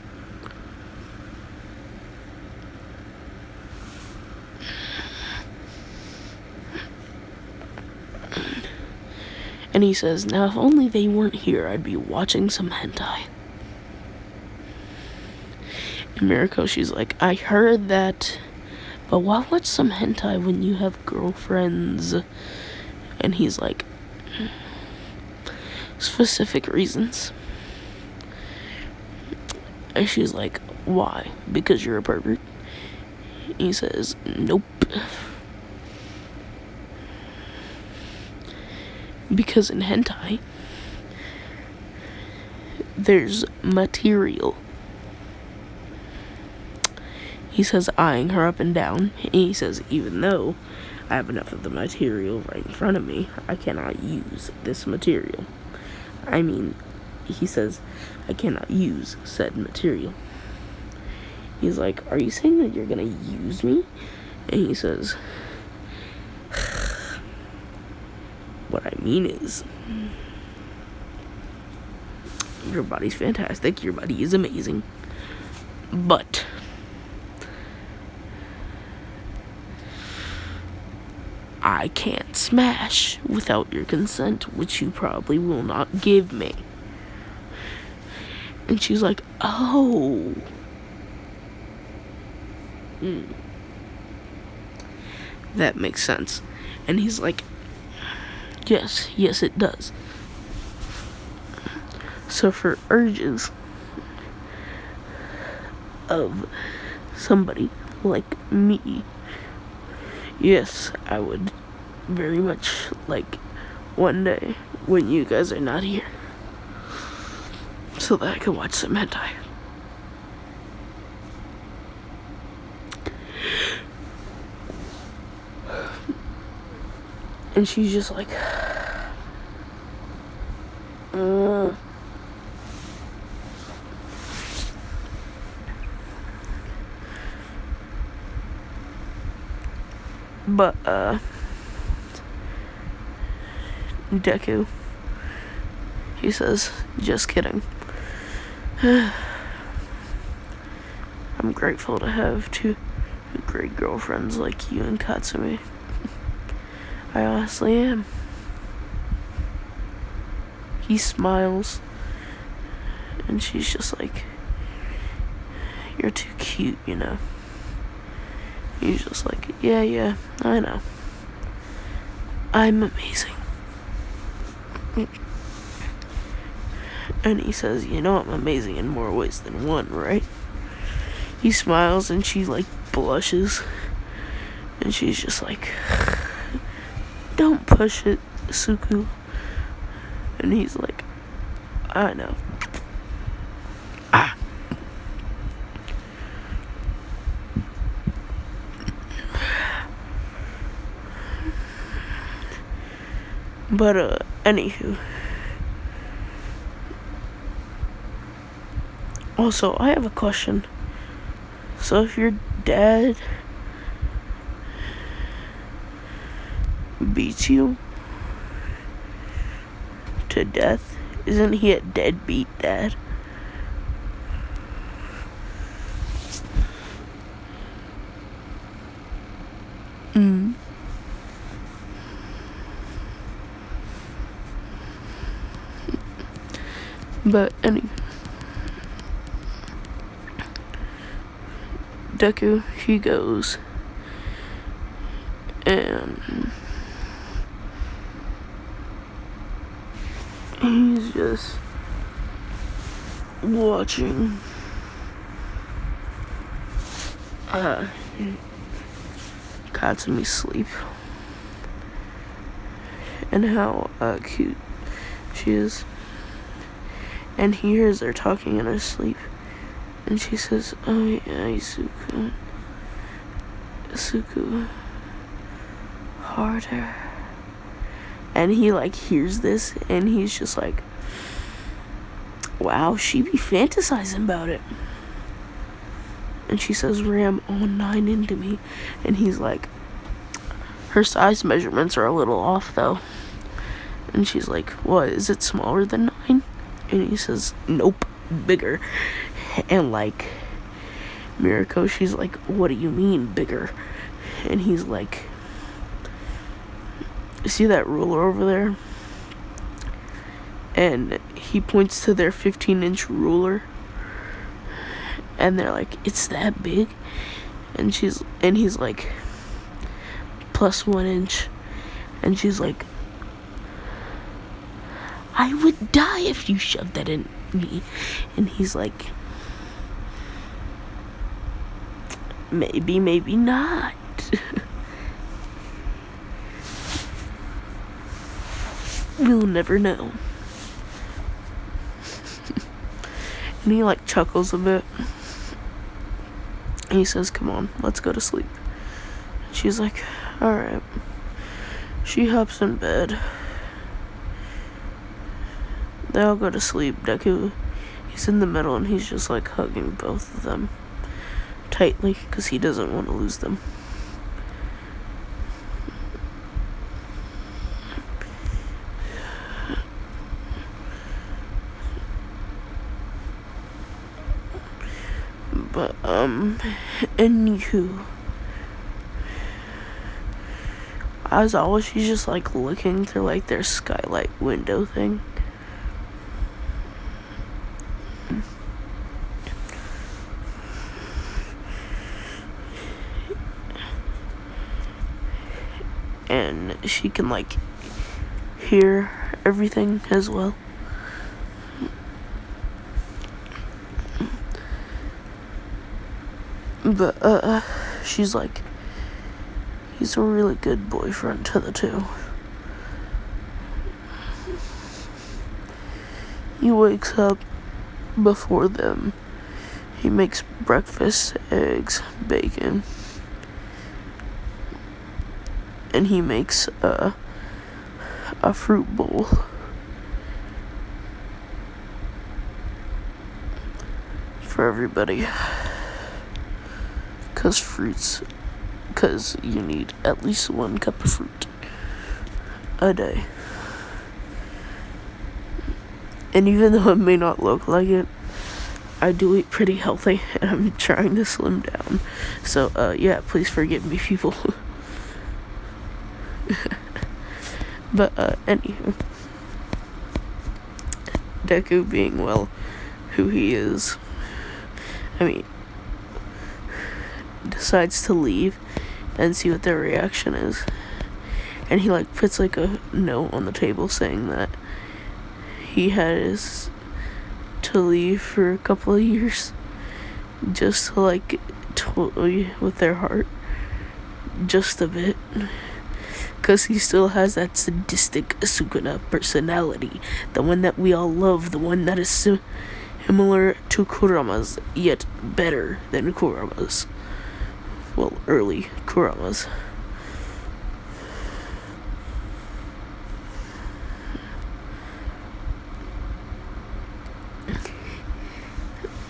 And he says, now if only they weren't here, I'd be watching some hentai. And Mirako, she's like, I heard that, but why watch some hentai when you have girlfriends? And he's like, specific reasons. And she's like, why? Because you're a pervert? He says, nope. Because in hentai, there's material. He says, eyeing her up and down. And he says, even though I have enough of the material right in front of me, I cannot use this material. I mean, he says, I cannot use said material. He's like, are you saying that you're gonna use me? And he says, what I mean is, your body's fantastic, your body is amazing, but I can't smash without your consent, which you probably will not give me. And she's like, oh. That makes sense. And he's like, yes, it does. So for urges of somebody like me, yes, I would very much like one day when you guys are not here, so that I can watch some hentai. And she's just like, But, Deku, he says, just kidding. I'm grateful to have two great girlfriends like you and Katsumi. I honestly am. He smiles, and she's just like, you're too cute, you know. He's just like, yeah, I know. I'm amazing. And he says, you know I'm amazing in more ways than one, right? He smiles and she like blushes. And she's just like, don't push it, Suku. And he's like, I know. But, anywho. Also, I have a question. So if your dad beats you to death, isn't he a deadbeat dad? But anyway, Deku, he goes and he's just watching Katsumi sleep, and how cute she is. And he hears her talking in her sleep, and she says, "Oh yeah, Suku, harder." And he like hears this, and he's just like, "Wow, she be fantasizing about it." And she says, "Ram all 9 into me." And he's like, "Her size measurements are a little off though." And she's like, "What, is it smaller than 9? And he says, "Nope, bigger." And like, Mirako, she's like, "What do you mean, bigger?" And he's like, "See that ruler over there?" And he points to their 15-inch ruler. And they're like, "It's that big?" And he's like, "Plus 1 inch." And she's like, "I would die if you shoved that in me." And he's like, "Maybe, maybe not." We'll never know. And he like chuckles a bit. And he says, "Come on, let's go to sleep." She's like, "Alright." She hops in bed. They all go to sleep. Deku, he's in the middle, and he's just like hugging both of them tightly because he doesn't want to lose them. But anywho, as always, she's just like looking through like their skylight window thing. And she can like hear everything as well. But she's like, "He's a really good boyfriend to the two." He wakes up before them. He makes breakfast, eggs, bacon. And he makes a fruit bowl. For everybody. Because you need at least 1 cup of fruit a day. And even though it may not look like it, I do eat pretty healthy, and I'm trying to slim down. So, yeah, please forgive me, people. But, anywho. Deku being, well, who he is. Decides to leave and see what their reaction is. And he like puts like a note on the table saying that he has to leave for a couple of years just to like toy with their heart just a bit, because he still has that sadistic sukuna personality, the one that we all love, the one that is similar to Kurama's yet better than Kurama's. Well, early Kurama's.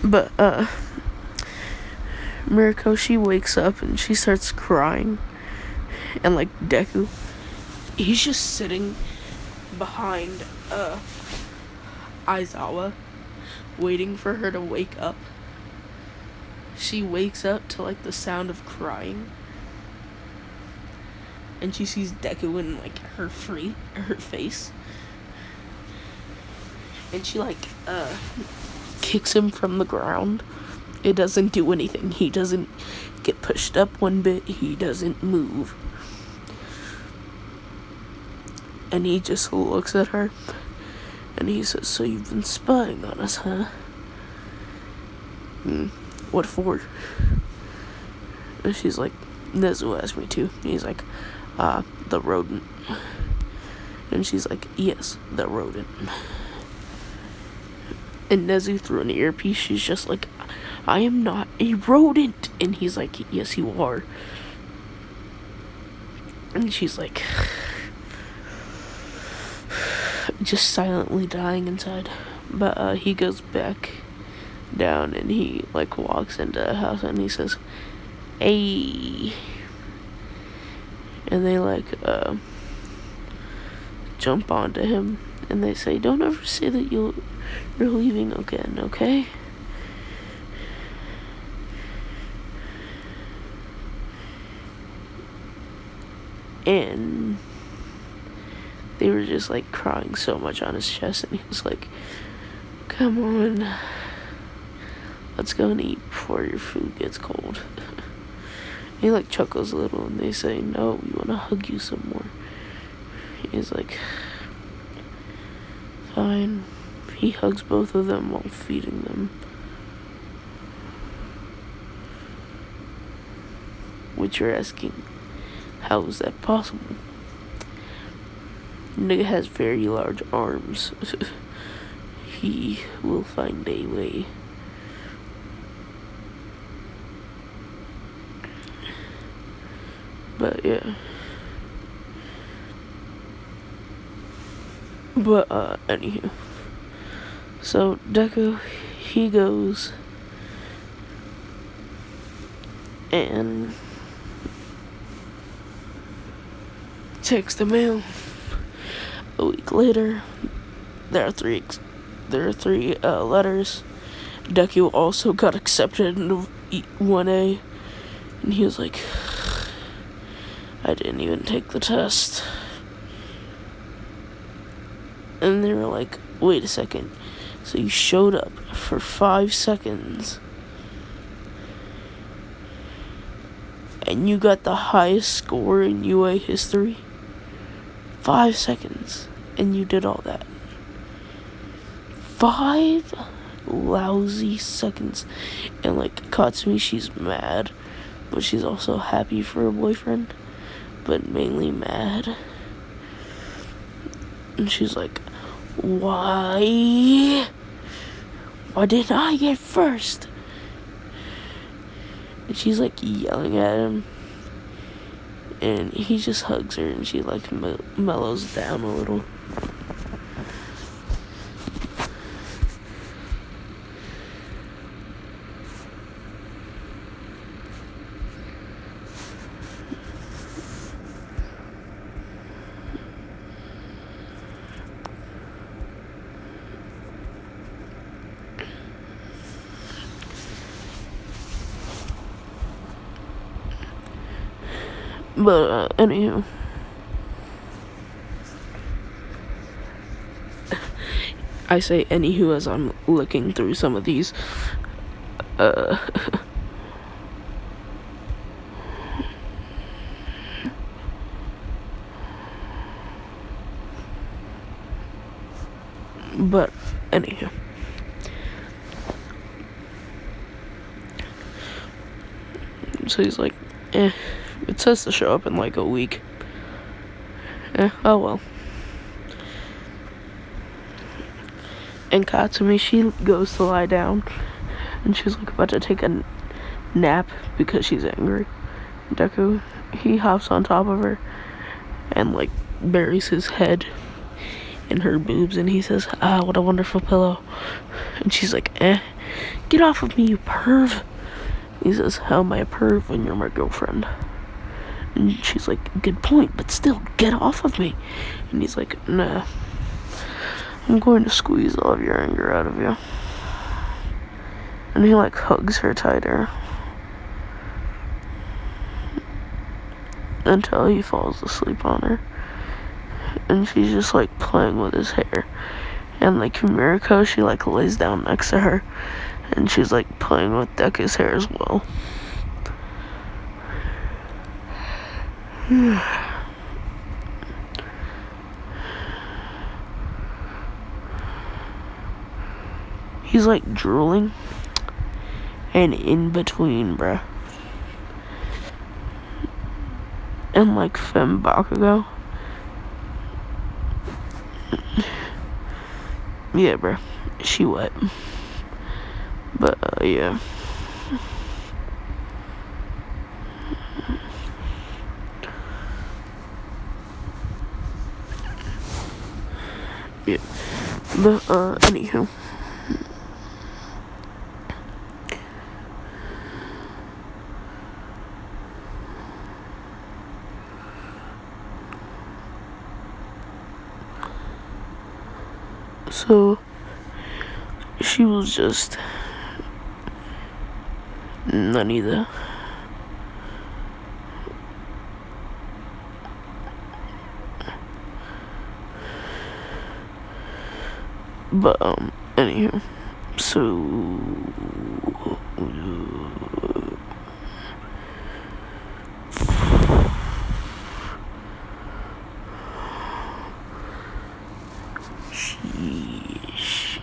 But, Mirako, she wakes up and she starts crying. And, like, Deku, he's just sitting behind, Aizawa, waiting for her to wake up. She wakes up to, like, the sound of crying. And she sees Deku in, like, her face. And she, like, kicks him from the ground. It doesn't do anything. He doesn't get pushed up one bit. He doesn't move. And he just looks at her. And he says, so you've been spying on us, huh? What for? And she's like, Nezu asked me to. And he's like, the rodent. And she's like, yes, the rodent. And Nezu, through an earpiece, she's just like, I am not a rodent. And he's like, yes, you are. And she's like, just silently dying inside. But he goes back down and he like walks into the house and he says, hey. And they like jump onto him and they say, don't ever say that you're leaving again, okay? And they were just like crying so much on his chest, and he was like, come on, let's go and eat before your food gets cold. He like chuckles a little and they say, no, we want to hug you some more. He's like, fine. He hugs both of them while feeding them. Which you're asking, how is that possible? Nigga has very large arms. He will find a way. But yeah. But anywho. So Deku, he goes and checks the mail. A week later, there are three letters. Deku also got accepted into 1A, and he was like, I didn't even take the test. And they were like, wait a second, so you showed up for 5 seconds and you got the highest score in UA history? 5 seconds, and you did all that. 5 lousy seconds. And like Katsumi, she's mad, but she's also happy for her boyfriend, but mainly mad. And she's like, why didn't I get first? And she's like yelling at him, and he just hugs her, and she like mellows down a little. But anywho, I say anywho as I'm looking through some of these. But anywho, so he's like, it says to show up in like a week. Oh well. And Katsumi, she goes to lie down, and she's like about to take a nap because she's angry. Deku, he hops on top of her and like buries his head in her boobs, and he says, what a wonderful pillow. And she's like, get off of me, you perv. He says, how am I a perv when you're my girlfriend? And she's like, good point, but still, get off of me. And he's like, nah, I'm going to squeeze all of your anger out of you. And he like hugs her tighter until he falls asleep on her. And she's just like playing with his hair. And like Mirako, she like lays down next to her, and she's like playing with Deku's hair as well. he's like drooling. And in between, bruh. And like Femme Bakugo. Yeah, bruh. She wet. But, yeah. Yeah. But, anywho. So, she was just none either. But, anywho, so, sheesh.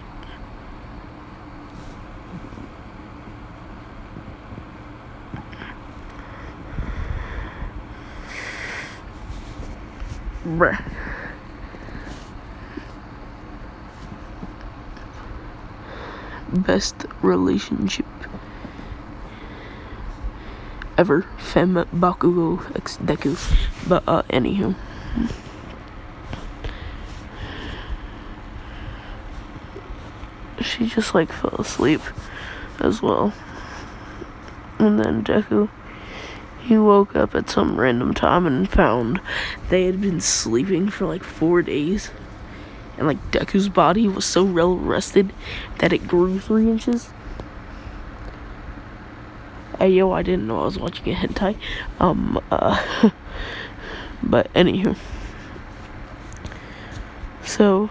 Bruh. Best relationship ever. Femme Bakugo x Deku. But, anywho. She just, like, fell asleep as well. And then Deku, he woke up at some random time and found they had been sleeping for, like, 4 days. And, like, Deku's body was so well rested that it grew 3 inches. Hey, yo, I didn't know I was watching a hentai. But, anywho. So,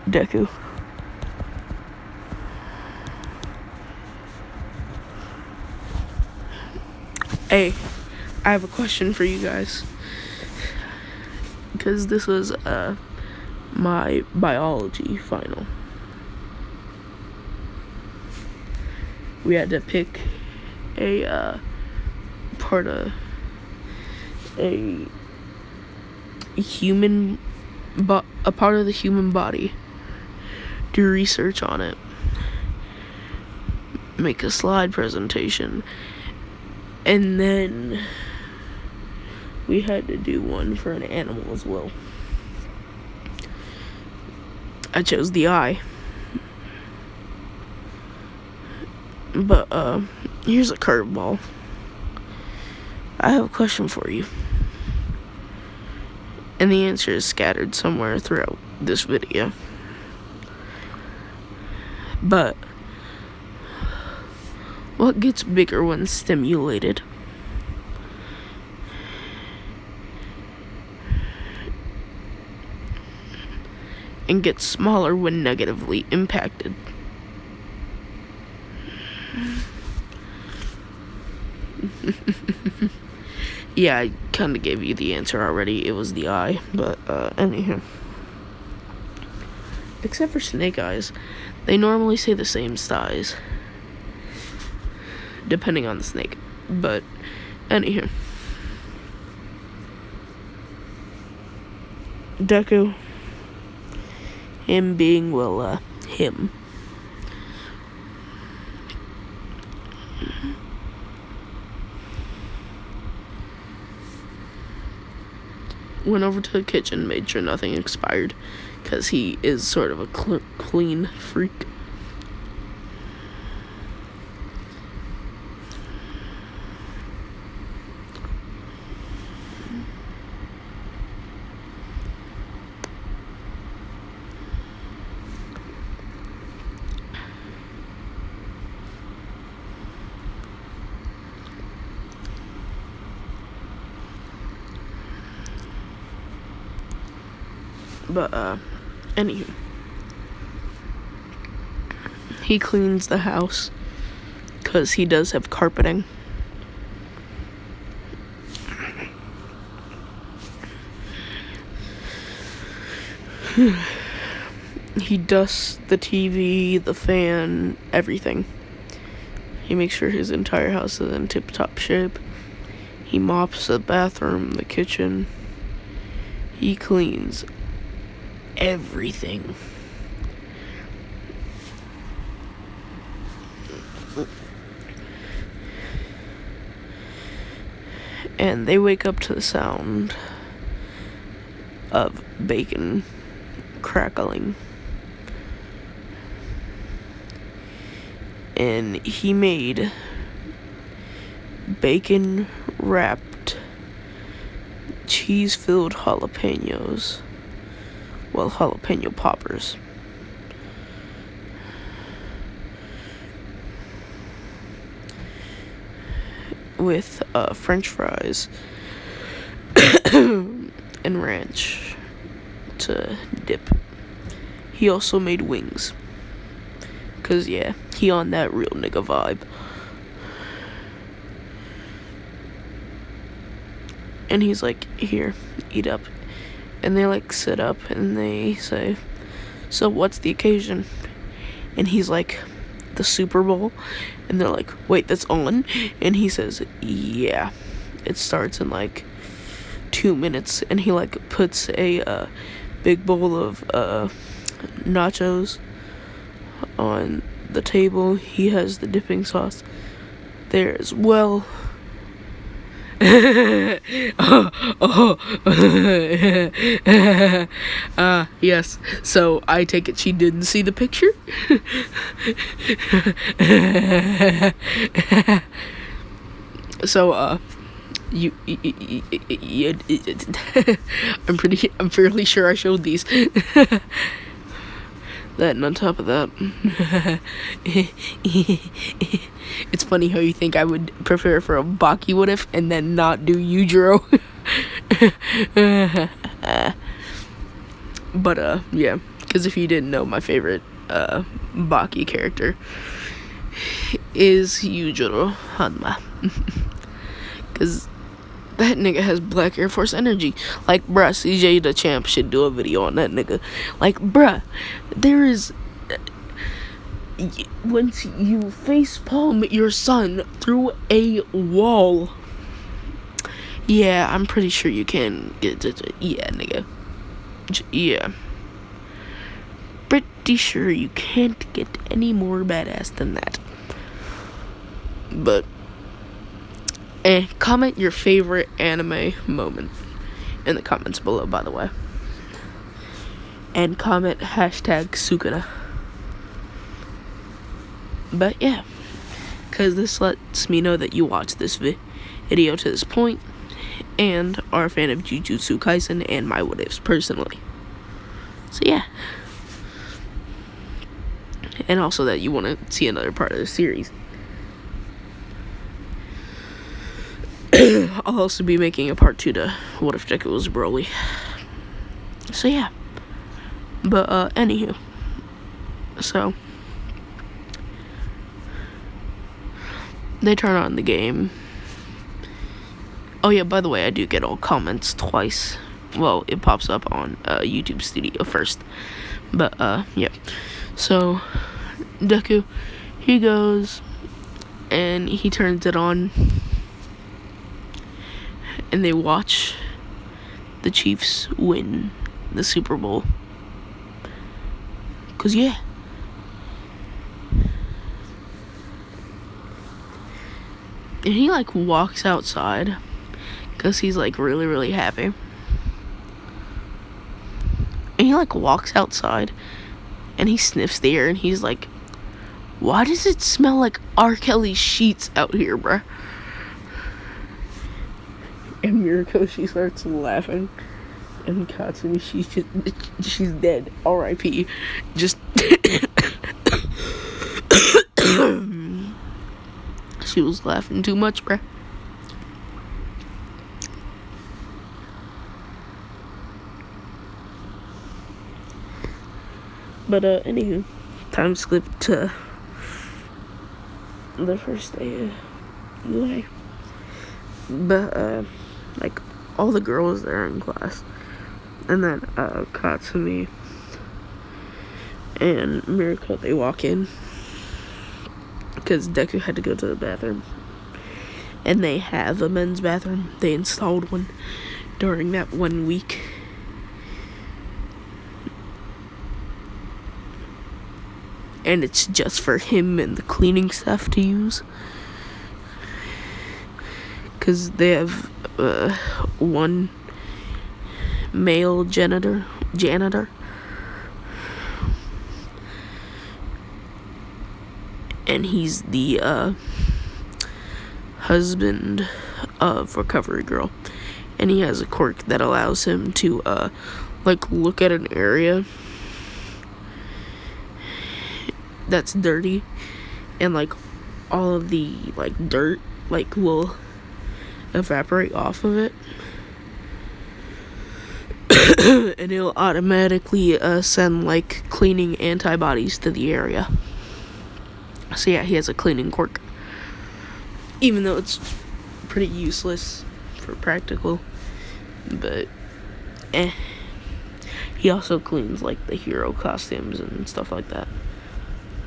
Deku. Hey, I have a question for you guys. Because this was, my biology final. We had to pick a part of a part of the human body, do research on it, make a slide presentation, and then we had to do one for an animal as well. I chose the eye. But, here's a curveball. I have a question for you. And the answer is scattered somewhere throughout this video. But, what gets bigger when stimulated? And gets smaller when negatively impacted? Yeah, I kind of gave you the answer already. It was the eye, but anywho. Except for snake eyes, they normally say the same size, depending on the snake. But anywho, Deku, him being him. Went over to the kitchen, made sure nothing expired, because he is sort of a clean freak. But, anywho. He cleans the house, because he does have carpeting. He dusts the TV, the fan, everything. He makes sure his entire house is in tip-top shape. He mops the bathroom, the kitchen. He cleans everything. And they wake up to the sound of bacon crackling. And he made bacon wrapped cheese filled jalapenos. Well, jalapeno poppers. With French fries and ranch to dip. He also made wings. 'Cause yeah, he on that real nigga vibe. And he's like, here, eat up. And they like sit up and they say, so what's the occasion? And he's like, the Super Bowl. And they're like, wait, that's on? And he says, yeah, it starts in like 2 minutes. And he like puts a big bowl of nachos on the table. He has the dipping sauce there as well. Yes. So I take it she didn't see the picture. So I'm fairly sure I showed these. That, and on top of that, it's funny how you think I would prepare for a Baki what if and then not do Yujiro. But yeah, because if you didn't know, my favorite Baki character is Yujiro Hanma. Because that nigga has Black Air Force energy. Like, bruh, CJ the Champ should do a video on that nigga. Like, bruh, there is... once you facepalm your son through a wall... Yeah, I'm pretty sure you can get it. Yeah, nigga. Yeah. Pretty sure you can't get any more badass than that. But... and comment your favorite anime moment in the comments below, by the way. And comment hashtag sukuna. But yeah, because this lets me know that you watched this video to this point and are a fan of Jujutsu Kaisen and my what ifs personally. So yeah. And also that you want to see another part of the series. I'll also be making a part 2 to What If Deku was Broly. So yeah. But anywho. So they turn on the game. Oh yeah, by the way, I do get all comments twice. Well, it pops up on YouTube Studio first. But yeah. So Deku, he goes and he turns it on. And they watch the Chiefs win the Super Bowl. 'Cause yeah. And he like walks outside. 'Cause he's like really, really happy. And he like walks outside. And he sniffs the air and he's like, why does it smell like R. Kelly's sheets out here, bruh? And Mirko, she starts laughing. And Katsumi, she's dead. R.I.P. Just... she was laughing too much, bruh. But, anywho. Time skip to the first day of UA. But, like, all the girls there in class. And then, Katsumi and Miracle, they walk in because Deku had to go to the bathroom, and they have a men's bathroom. They installed one during that 1 week. And it's just for him and the cleaning staff to use. Because they have one male janitor. And he's the husband of Recovery Girl. And he has a quirk that allows him to look at an area that's dirty, and all of the dirt will evaporate off of it. And it'll automatically send cleaning antibodies to the area. So yeah, he has a cleaning quirk, even though it's pretty useless for practical, but he also cleans the hero costumes and stuff like that.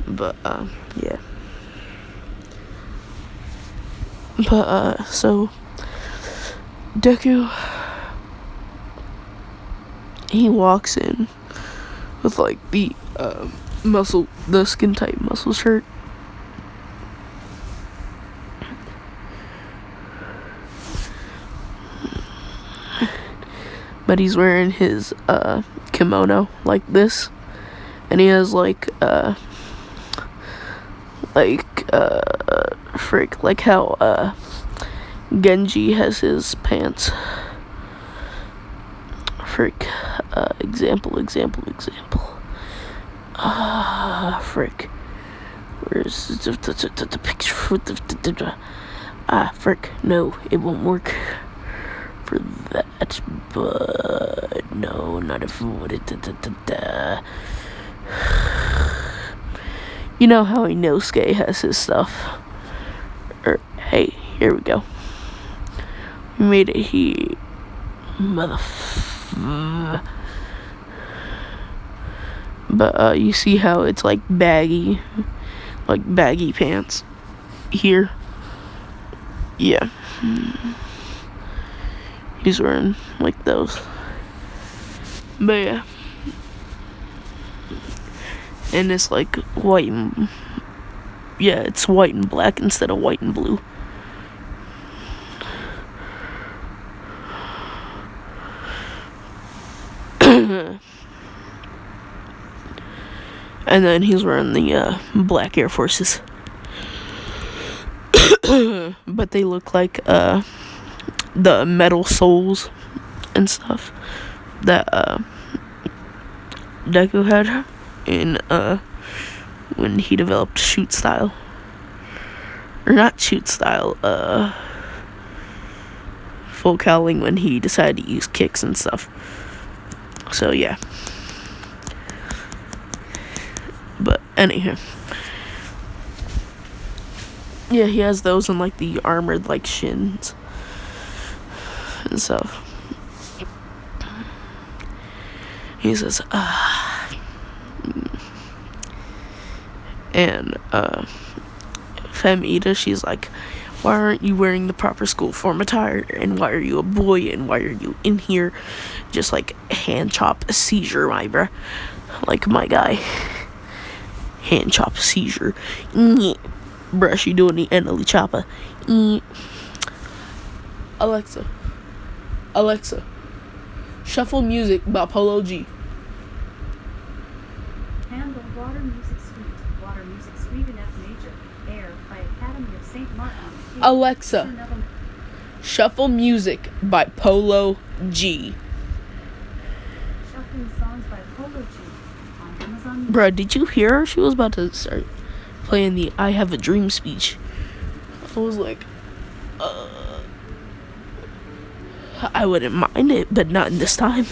But yeah. But so Deku, he walks in with the skin tight muscle shirt. But he's wearing his kimono like this, and he has how Genji has his pants. Example. Where's the picture? No, it won't work for that, but no, not if you know how Inosuke has his stuff. Hey, here we go. We made it here. But you see how it's baggy pants here? Yeah. He's wearing those. But yeah. And it's white and it's white and black instead of white and blue. And then he's wearing the black Air Forces. But they look like the metal soles and stuff that Deku had in when he developed shoot style. Or not shoot style, full cowling, when he decided to use kicks and stuff. So yeah. But anyhow, yeah, he has those in the armored shins and stuff. He says, and Femida, she's like, why aren't you wearing the proper school form attire? And why are you a boy? And why are you in here just hand chop a seizure, my bruh? My guy. Hand chop seizure. Bruh, she doing the Enely chopper. Alexa, shuffle music by Polo G. Handle Water Music Suite in F major, Air by Academy of St. Martin. Alexa, shuffle music by Polo G. Shuffling songs by Polo G on Amazon. Bruh, did you hear her? She was about to start playing the I Have a Dream speech. I was like, I wouldn't mind it, but not in this time.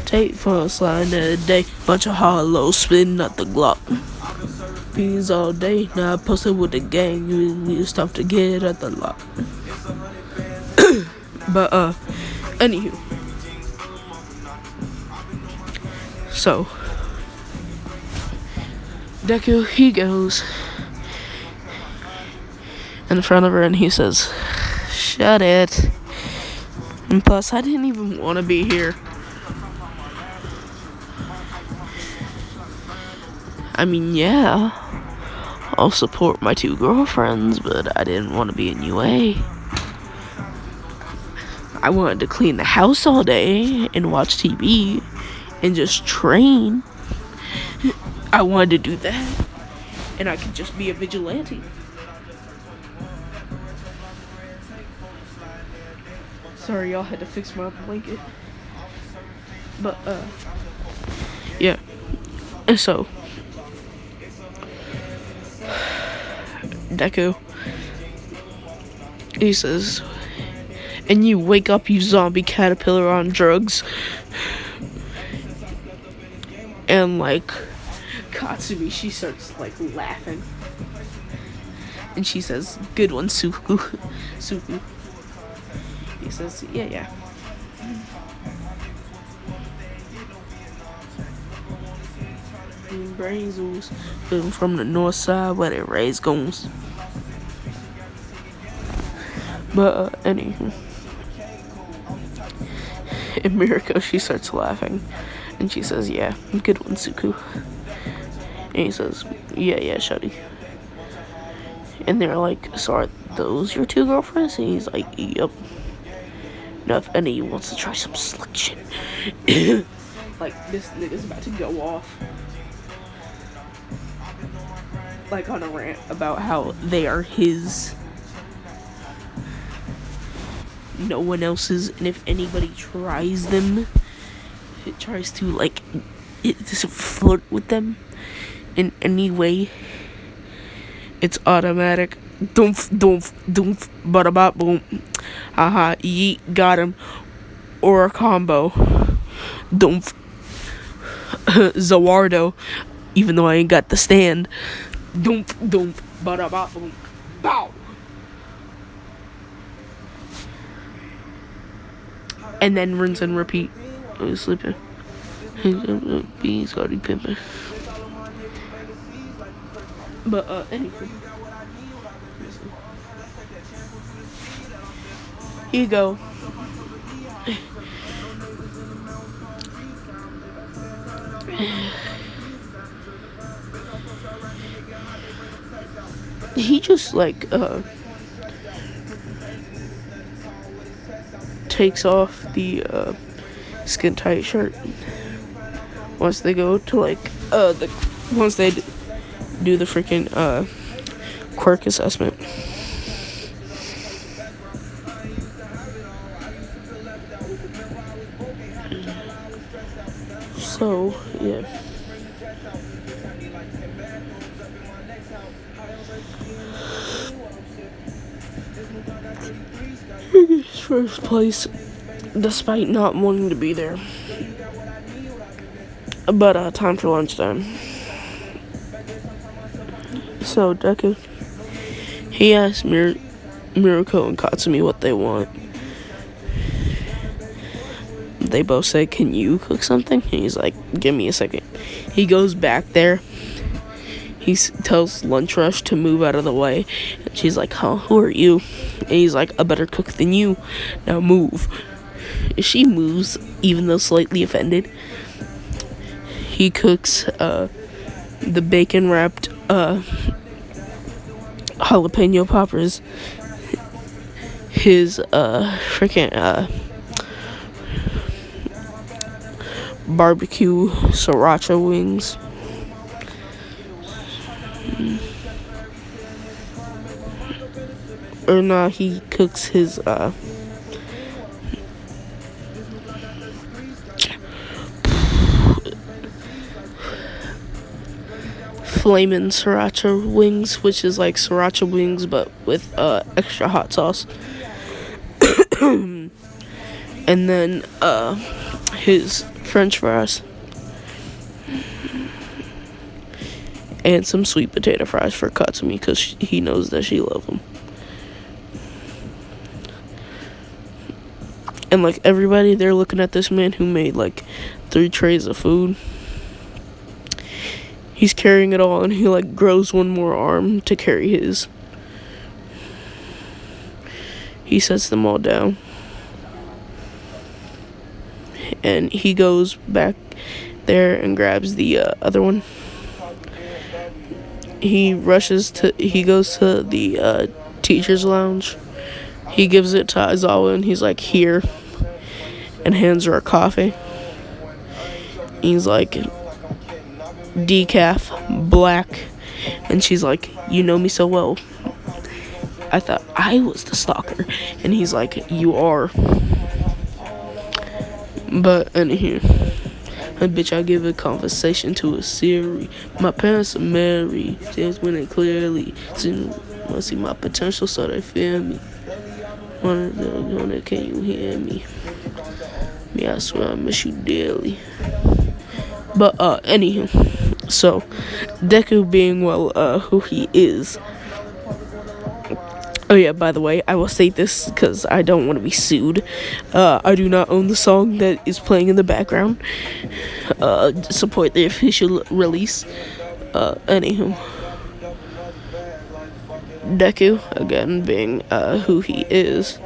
Take for a slide a day, bunch of hollows spitting out the Glock. Fiends all day, now I posted with the gang, it's tough to get at the lock. But anywho, so Deku, he goes in front of her and he says, "Shut it." And plus, I didn't even want to be here. I mean, yeah, I'll support my 2 girlfriends, but I didn't want to be in UA. I wanted to clean the house all day and watch TV and just train. I wanted to do that, and I could just be a vigilante. Sorry, y'all had to fix my blanket. But, yeah. And so, Deku, he says, "And you wake up, you zombie caterpillar on drugs." And, like, Katsumi, she starts, like, laughing. And she says, "Good one, Suku." Suku. He says, yeah. Brains ooze from the north side where they raise goons. But, anywho. And Miriko, she starts laughing. And she says, "Yeah, good one, Suku." And he says, yeah, shutty. And they're like, "So are those your 2 girlfriends?" And he's like, "Yep. Now if any of you wants to try some slick shit." Like, this nigga's about to go off. Like, on a rant about how they are his, no one else's, and if anybody tries them, it tries to, like, it just flirt with them in any way, it's automatic. Doomf, doomf, doomf, bada bop, boom. Haha, yeet, got him. Or a combo. Doomf. Zawardo. Even though I ain't got the stand. Doomf, doomf, bada bop, boom. Bow! And then rinse and repeat. Oh, he's sleeping. He's already pimping. But, anyway. Here you go. He just, like, takes off the, skin tight shirt once they go to, like, once they do the freaking, quirk assessment. So, yeah. First place, despite not wanting to be there. But, time for lunchtime. So, Deku, he asked Miriko and Katsumi what they want. They both say, "Can you cook something?" And he's like, "Give me a second." He goes back there. He tells Lunch Rush to move out of the way. And she's like, "Huh, who are you?" And he's like, "A better cook than you. Now move." She moves, even though slightly offended. He cooks the bacon wrapped jalapeno poppers. His freaking barbecue sriracha wings. Or nah, he cooks his flamin' sriracha wings, which is like sriracha wings but with extra hot sauce. And then his french fries and some sweet potato fries for Katsumi because he knows that she loves them. And like everybody, they're looking at this man who made like 3 trays of food. He's carrying it all, and he like grows one more arm to carry his. He sets them all down, and he goes back there and grabs the other one. He goes to the teacher's lounge. He gives it to Aizawa, and he's like, here, and hands her a coffee. He's like, decaf, black, and she's like, you know me so well. I thought I was the stalker, and he's like, you are. But anywho, bitch, I give a conversation to a Siri. My parents are married, just when it clearly wanna see my potential, so they feel me. Wanna, can you hear me? Me, I swear I miss you dearly. But anywho, so Deku being who he is. Oh yeah, by the way, I will say this because I don't want to be sued. I do not own the song that is playing in the background. Support the official release. Anywho, Deku, again, being who he is,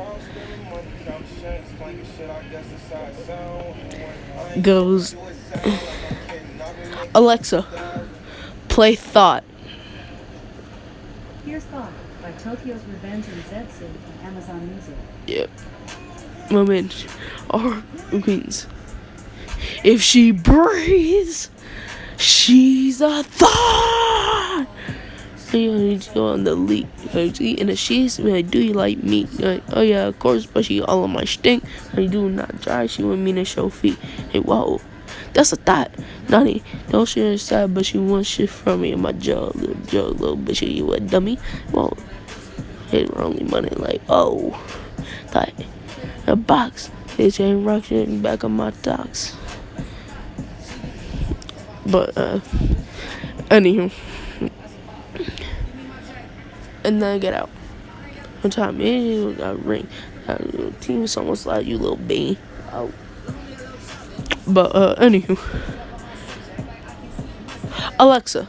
goes, Alexa, play Thought. Here's Thought by Tokyo's Revenge and Zetsu on Amazon Music. Yep. Moment. Or queens. If she breathes, she's a thought. You need to go on the leak. And if she's like, do you like me? Like, oh yeah, of course, but she all on my stink. I do not dry. She want me to show feet. Hey, whoa. That's a thought. Nani, don't share inside, but she wants shit from me in my jaw, little bitch. You a dummy? Whoa. Hey, only money, like, oh. Thought. A box. Bitch ain't rocking back on my docks. But, anywho. And then I get out. One time, you got ring. Team song was like, you little bean. Oh. But, anywho. Alexa,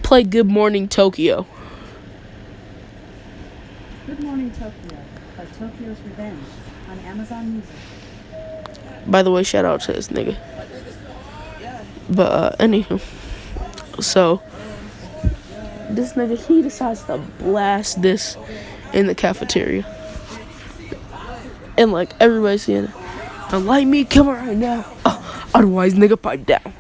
play Good Morning Tokyo. Good Morning Tokyo by Tokyo's Revenge on Amazon Music. By the way, shout out to this nigga. But, anywho. So, this nigga, he decides to blast this in the cafeteria. And, like, everybody's seeing it. Don't like me, come on right now. Otherwise, nigga, pipe down.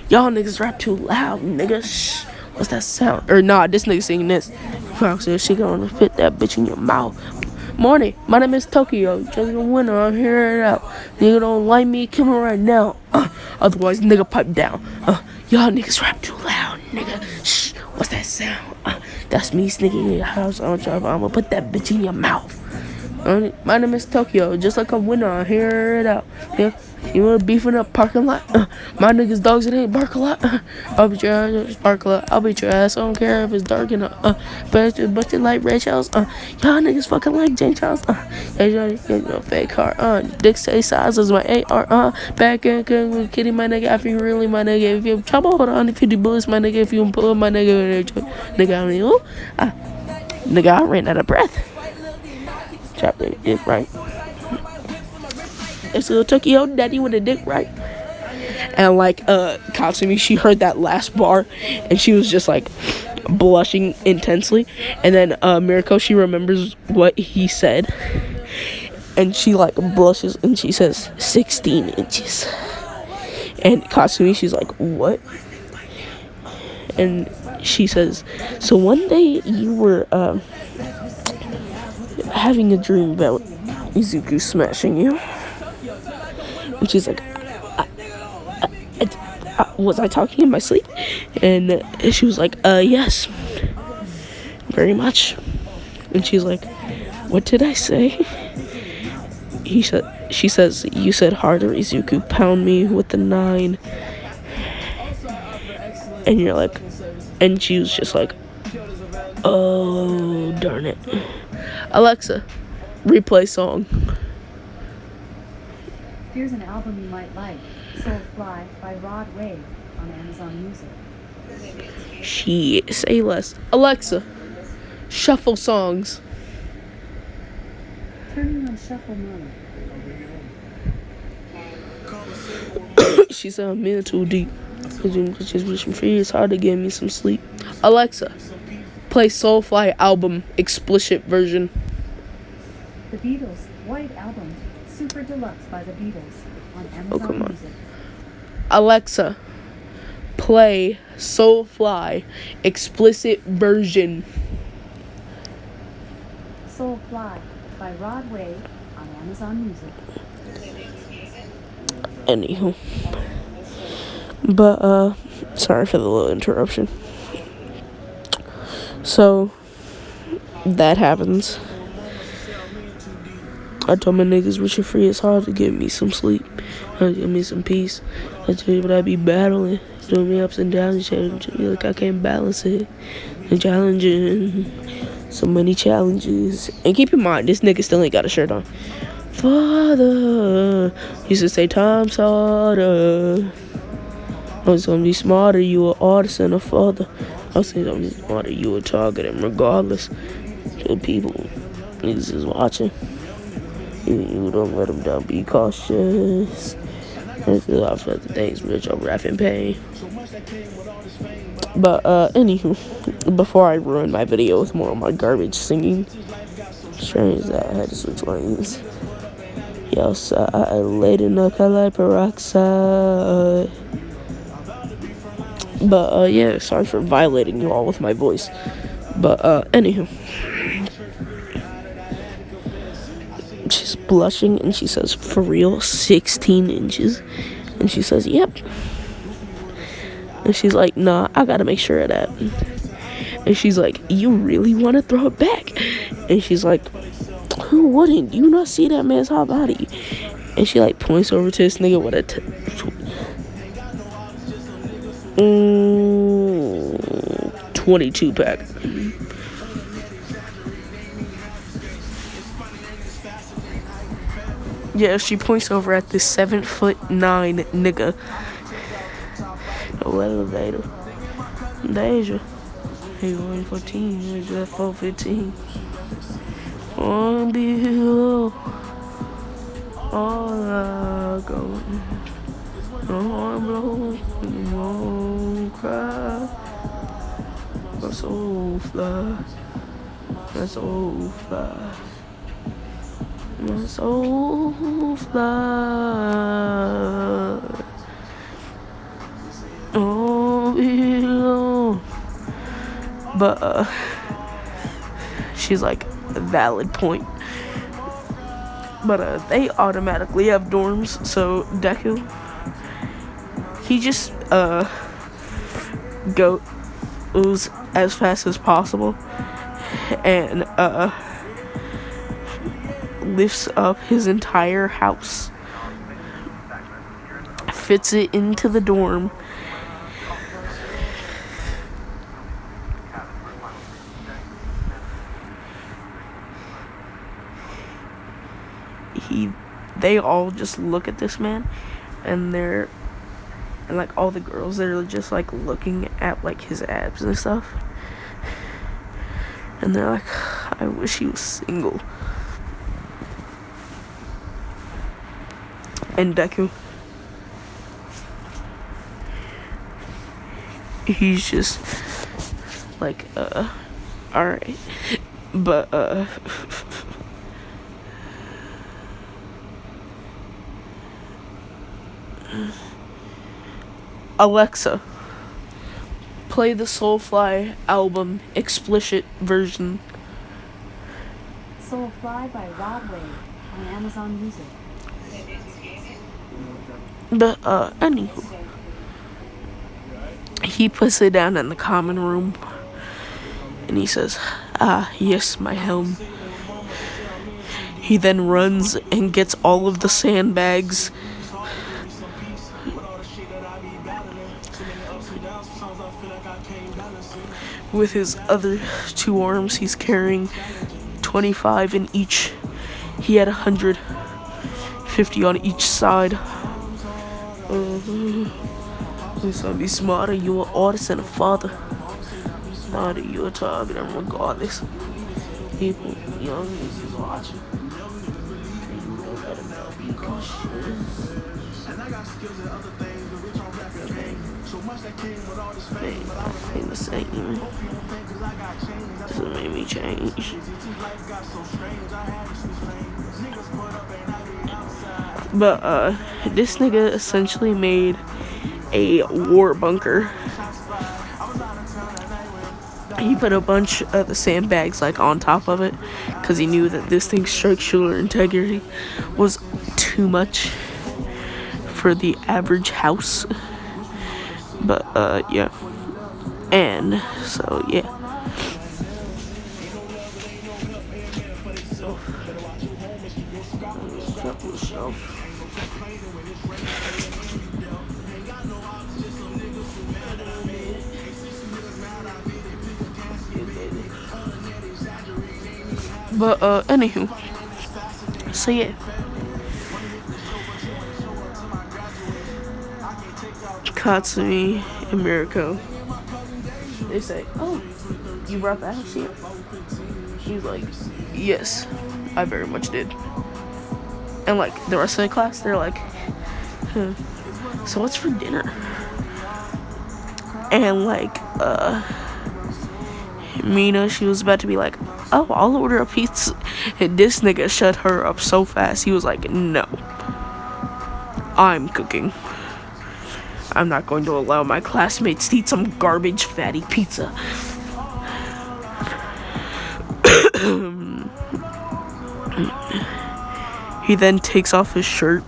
Y'all niggas rap too loud, nigga. Shh. What's that sound? Or, nah, this nigga singing this. Said she gonna fit that bitch in your mouth. Morning, my name is Tokyo. Just a winner, I'm hearing it out. Nigga don't like me, come on right now. Otherwise, nigga, pipe down. Y'all niggas rap too loud, nigga. Shh. What's that sound? That's me sneaking in your house. I'ma put that bitch in your mouth. My name is Tokyo. Just like a winner, I hear it out. Yeah, you wanna beef in a parking lot? My niggas dogs, it ain't bark a lot. I'll beat your ass, bark a lot. I'll beat your ass. I don't care if it's dark enough. But it's busted like Ray Charles. Y'all niggas fucking like Jane Charles. Yeah, fake car. Dick say size is my AR. Back in kitty, my nigga. If you really my nigga, if you have trouble, hold on. 50 bullets, my nigga. If you pull my nigga, nigga, I mean, nigga, I ran out of breath. Chop that dick right. It's little Tokyo daddy with a dick right. And like Katsumi, she heard that last bar and she was just like blushing intensely. And then Mirako, she remembers what he said. And she like blushes and she says 16 inches. And Katsumi, she's like, what? And she says, so one day you were having a dream about Izuku smashing you. And she's like, was I talking in my sleep? And she was like, yes, very much. And she's like, what did I say? She says, you said harder, Izuku, pound me with the 9. And you're like, and she was just like, oh, darn it. Alexa, replay song. Here's an album you might like, Soulfly by Rod Wave on Amazon Music. Shit, say less. Alexa, shuffle songs. Turning on shuffle mode. She said I'm in too deep. Cause just wishing for you, it's hard to get me some sleep. Alexa, play Soulfly album explicit version. The Beatles White Album Super Deluxe by the Beatles on Amazon come on. Music. Alexa, play Soulfly explicit version. Soulfly by Rod Wave on Amazon Music. Anywho. But, sorry for the little interruption. So, that happens. I told my niggas wishing free it's hard to get me some sleep. Give me some peace. I tell you what I be battling. Doing me ups and downs, shit. Like I can't balance it. And challenging. So many challenges. And keep in mind, this nigga still ain't got a shirt on. Father used to say times harder. I was gonna be smarter, you an artist and a father. I was gonna be smarter, you a target, and regardless to the people, niggas is watching. You don't let them down, be cautious. I've felt the things rich over wrath and pain. But, anywho, before I ruin my video with more of my garbage singing, strange that I had to switch lanes. Yes, I laid in the color peroxide. But, yeah, sorry for violating you all with my voice. But, anywho. She's blushing and she says, for real, 16 inches? And she says, yep. And she's like, nah, I gotta make sure of that. And she's like, you really want to throw it back? And she's like, who wouldn't? Do you not see that man's hot body? And she like points over to this nigga with a 22 pack. Yeah, she points over at this 7'9" nigga. No elevator. Deja. Hey, 114. Here's that 415. On below. All I go. No harm blow. Won't cry. My soul fly. My soul fly. My soul fly. Oh, below. But, she's like, a valid point. But, they automatically have dorms, so Deku, he just, goes as fast as possible and, lifts up his entire house, fits it into the dorm. They all just look at this man, and like all the girls, they're just like looking at like his abs and stuff, and they're like, I wish he was single. And Deku, he's just like, alright. But, Alexa, play the Soulfly album explicit version. Soulfly by Rod Wave on Amazon Music. But, anywho, he puts it down in the common room, and he says, ah, yes, my helm. He then runs and gets all of the sandbags. With his other two arms, he's carrying 25 in each. He had 150 on each side. Please be smarter, you an artist and a father. Smarter, you a target, and regardless. People, young niggas watching. And you don't let them know you can shit. And I got skills and other things, but bitch, I'm rapping game. So much that came with all this fame, but I was ain't the same. So it made me change. But this nigga essentially made a war bunker. He put a bunch of the sandbags like on top of it because he knew that this thing's structural integrity was too much for the average house. But yeah, and so yeah. But anywho, so yeah. Katsumi and Mirako, they say, "Oh, you brought the house here?" He's like, "Yes, I very much did." And like the rest of the class, they're like, "So what's for dinner?" And like Mina, she was about to be like, "Oh, I'll order a pizza," and this nigga shut her up so fast. He was like, "No, I'm cooking. I'm not going to allow my classmates to eat some garbage fatty pizza." He then takes off his shirt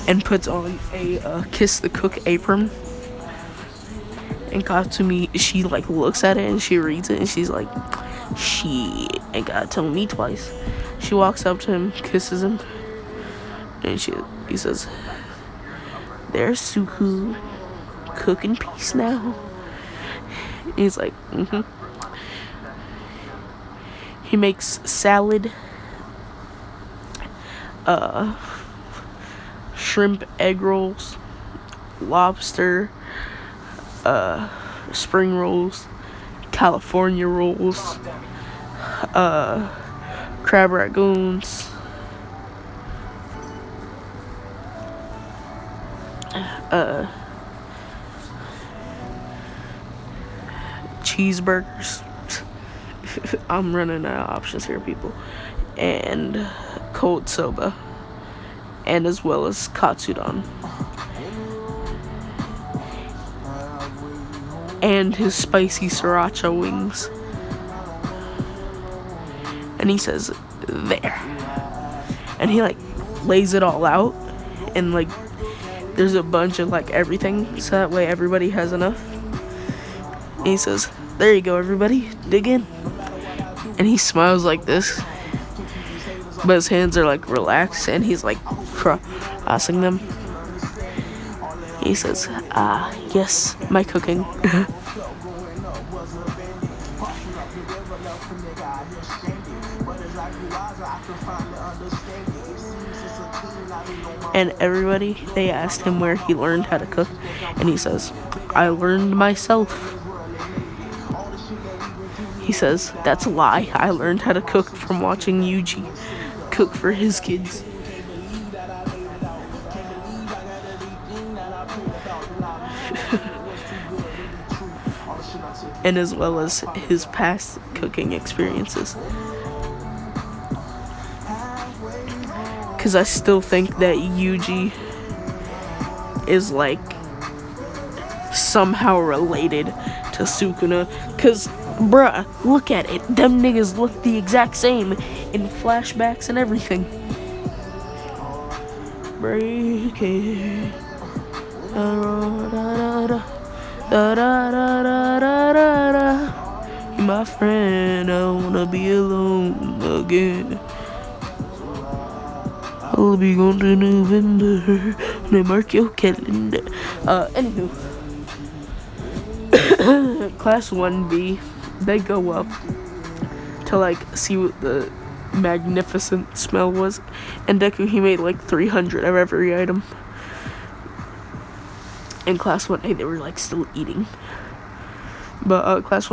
and puts on a Kiss the Cook apron. And Katsumi, she like looks at it and she reads it and she's like, "Shit, ain't gotta tell me twice." She walks up to him, kisses him, and he says, "There's Suku, cook in peace now." And he's like, "Mm-hmm." He makes salad, shrimp egg rolls, lobster, spring rolls, California rolls, crab ragoons, cheeseburgers. I'm running out of options here, people. And cold soba, and as well as katsudon. And his spicy sriracha wings. And he says, "There." And he like lays it all out, and like there's a bunch of like everything, so that way everybody has enough. And he says, "There you go, everybody, dig in." And he smiles like this, but his hands are like relaxed, and he's like crossing them. He says, "Yes, my cooking." And everybody, they asked him where he learned how to cook, and he says, "I learned myself." He says, "That's a lie. I learned how to cook from watching Yuji cook for his kids." And as well as his past cooking experiences. Because I still think that Yuji is like somehow related to Sukuna. Because, bruh, look at it. Them niggas look the exact same in flashbacks and everything. Break it. My friend, I wanna be alone again. I'll be gone to November. They mark your calendar. Anywho. Class 1B, they go up to like see what the magnificent smell was. And Deku, he made like 300 of every item. In class 1A, they were like still eating. But class 1